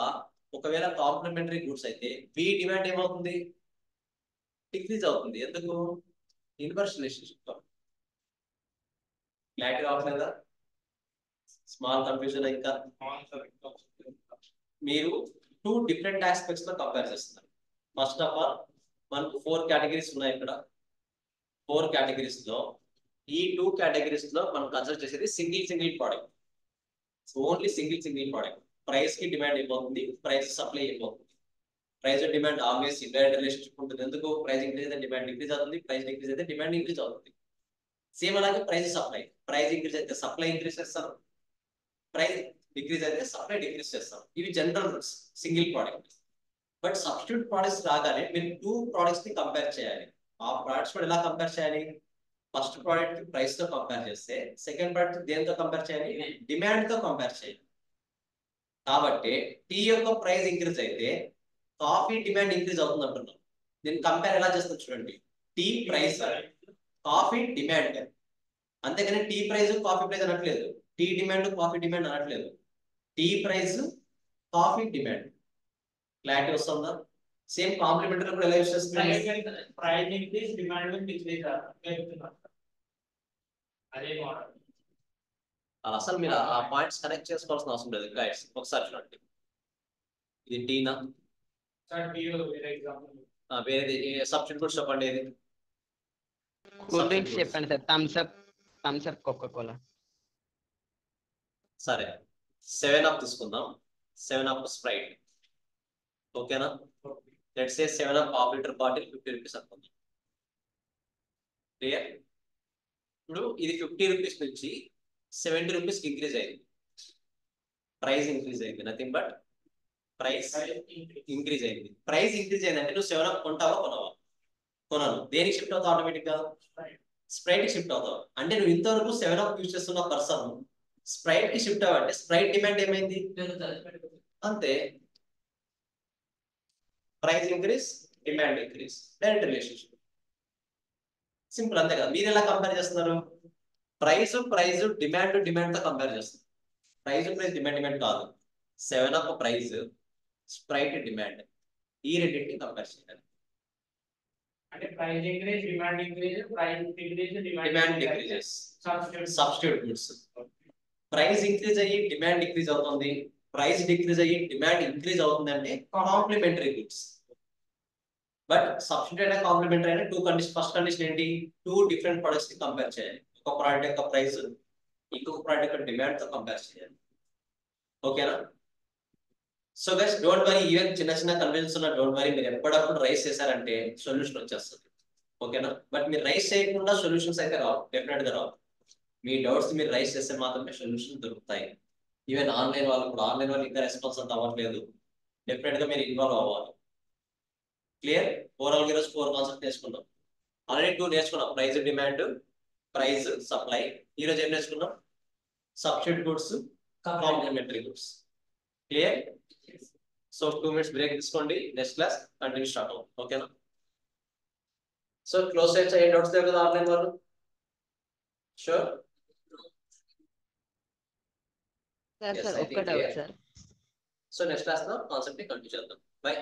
ఒకవేళ కాంప్లిమెంటరీ గుడ్స్ అయితే బి డిమాండ్ ఏమవుతుంది? డిక్రీజ్ అవుతుంది. ఎందుకు? Inverse relationship. క్లారిటీ రావట్లేదా? Small confusion. ఇంకా మీరు 2 డిఫరెంట్ ఆస్పెక్ట్స్ లో కంపేర్ చేస్తున్నారు. ఫస్ట్ ఆఫ్ ఆల్ మనకు 4 కేటగిరీస్ ఉన్నాయి ఇక్కడ. 4 కేటగిరీస్ లో ఈ 2 కేటగిరీస్ లో మనం కన్సిడర్ చేసేది single product. Only single product. Price కి డిమాండ్ అయిపోతుంది, ప్రైస్ సప్లై అయిపోతుంది. Price demand always indirect relationship ఉంటుంది. ఎందుకు? ప్రైస్ ఇంక్రీజ్ అయితే డిమాండ్ డిక్రీజ్ అవుతుంది, ప్రైస్ డిక్రీజ్ అయితే డిమాండ్ ఇంక్రీజ్ అవుతుంది. సేమ్ అలాగే ప్రైస్ సప్లై. ప్రైస్ ఇంక్రీజ్ అయితే సప్లై ఇంక్రీజ్ చేస్తారు, ప్రైస్ డిక్రీజ్ అయితే సప్లై డిక్రీజ్ చేస్తారు. ఇవి general rules single product. But substitute products రాగానే మీరు 2 ప్రోడక్ట్స్ ని కంపేర్ చేయాలి. ఆ ప్రోడక్ట్స్ కూడా ఎలా కంపేర్ చేయాలి? ఫస్ట్ ప్రోడక్ట్ ప్రైస్ తో కంపేర్ చేస్తే సెకండ్ ప్రోడక్ట్ దేనితో కంపేర్ చేయాలి? డిమాండ్ తో కంపేర్ చేయాలి. కాబట్టి టీ యొక్క ప్రైస్ ఇంక్రీజ్ అయితే కాఫీ డిమాండ్ ఇంక్రీజ్ అవుతుంది అంటున్నాం. దీన్ని కంపేర్ ఎలా చేస్తుంది చూడండి. Tea price, coffee demand. అంతేగాని టీ ప్రైస్ కాఫీ ప్రైస్ అనట్లేదు, టీ డిమాండ్ కాఫీ డిమాండ్ అనట్లేదు. Tea price, coffee demand. Clarity వస్తుందా? సేమ్ కాంప్లిమెంటరీ కూడా ఎలా యూస్ చేస్తుంది? ప్రైస్ ఇంక్రీజ్, డిమాండ్ డిక్రీజ్ అవుతుంది. అదే మోడల్. అసలు మీరు ఆ పాయింట్స్ కనెక్ట్ చేసుకోవాల్సిన అవసరం లేదు గైడ్స్. ఒకసారి చూడండి. ఇది టీనా సార్ టీలో వేరే ఎగ్జాంపుల్ వేరేది సబ్స్టిట్యూట్ కూడా చెప్పండి ఏది కూల్ డ్రింక్స్ చెప్పండి sir. Thums Up Coca Cola. సరే 7 అప్ తీసుకుందాం. 7 అప్ స్ప్రైట్ ఓకేనా. Let's say 7 up half litre bottle 50 rupees అనుకుందాం. క్లియర్. ఇప్పుడు ఇది 50 రూపీస్ నుంచి 70 రూపీస్కి ఇంక్రీజ్ అయింది. ప్రైస్ ఇంక్రీజ్ అయింది, నథింగ్ బట్ ప్రైస్ ఇంక్రీజ్ అయింది. ప్రైస్ ఇంక్రీజ్ అయిందంటే నువ్వు 7 అప్ కొంటావా కొనవా? కొనను. దేనికి షిఫ్ట్ అవుతావు ఆటోమేటిక్ గా? స్ప్రైట్ కి షిఫ్ట్ అవుతావు. అంటే నువ్వు ఇంతవరకు 7 అప్ యూజ్ చేస్తున్న పర్సన్ స్ప్రైట్ కి షిఫ్ట్ అవ్వంటే స్ప్రైట్ డిమాండ్ ఏమైంది? అంతే. Price increase, demand increase, direct relationship. Simple, అంతే కదా. మీరు ఎలా కంపేర్ చేస్తున్నారు? ప్రైస్ డిమాండ్ తో కంపేర్ చేస్తున్నారు. ప్రైస్ డిమాండ్ కాదు. 7 అప్ ప్రైస్, స్ప్రైట్ డిమాండ్, ఈ రెండింటిని కంపేర్ చేయాలి. అంటే price increase, demand increase, price decrease, demand decreases. Substitute substitute goods. Price increase అయ్యి డిమాండ్ డిక్రీజ్ అవుతుంది, ప్రైస్ డిక్రీజ్ అయ్యి డిమాండ్ ఇంక్రీజ్ అవుతుంది అంటే కాంప్లిమెంటరీ గుడ్స్. బట్ సబ్స్టిట్యూట్ అయినా కాంప్లిమెంటరీ అయినా 2 కండిషన్. ఫస్ట్ కండిషన్ ఏంటి? 2 డిఫరెంట్ ప్రొడక్ట్స్ ని కంపేర్ చేయాలి. ఒక ప్రోడక్ట్ యొక్క ప్రైస్ ఇంకొక ప్రోడక్ట్ యొక్క డిమాండ్ తో కంపేర్ చేయాలి. ఓకేనా? So guys don't worry, even చిన్న చిన్న కన్ఫ్యూజన్స్ ఉన్న డోంట్ వరీ. మీరు ఎప్పుడప్పుడు రైస్ చేశారంటే సొల్యూషన్ వచ్చేస్తుంది. ఓకేనా? బట్ మీరు రైస్ చేయకుండా సొల్యూషన్స్ అయితే రావు, డెఫినెట్ గా రావు. మీ డౌట్స్ మీరు రైస్ చేస్తే మాత్రమే సొల్యూషన్ దొరుకుతాయి. ఈవెన్ ఆన్లైన్ వాళ్ళు కూడా, ఆన్లైన్ వాళ్ళు ఇంకా రెస్పాన్స్ అంత అవ్వట్లేదు. డెఫినెట్ గా మీరు ఇన్వాల్వ్ అవ్వాలి. క్లియర్. ఓవరాల్ గా ఈరోజు 4 కాన్సెప్ట్ నేర్చుకున్నాం. ఆల్రెడీ 2 నేర్చుకున్నాం. Price demand, price supply. ఈరోజు ఏం నేర్చుకున్నాం? Substitute goods, complementary goods. Clear. So 2 minutes break తీసుకోండి. నెక్స్ట్ క్లాస్ కంటిన్యూ స్టార్ట్ అవుతుంది. ఓకేనా? సో క్లోజ్ చేయొచ్చా? ఏ డౌట్స్ లేవు కదా ఆన్లైన్ వాళ్ళు? Sure. Sir Yes, sir I ఒక్క think doubt clear. Sir. So next class లో కాన్సెప్ట్ ని కంటిన్యూ చేద్దాం. బై.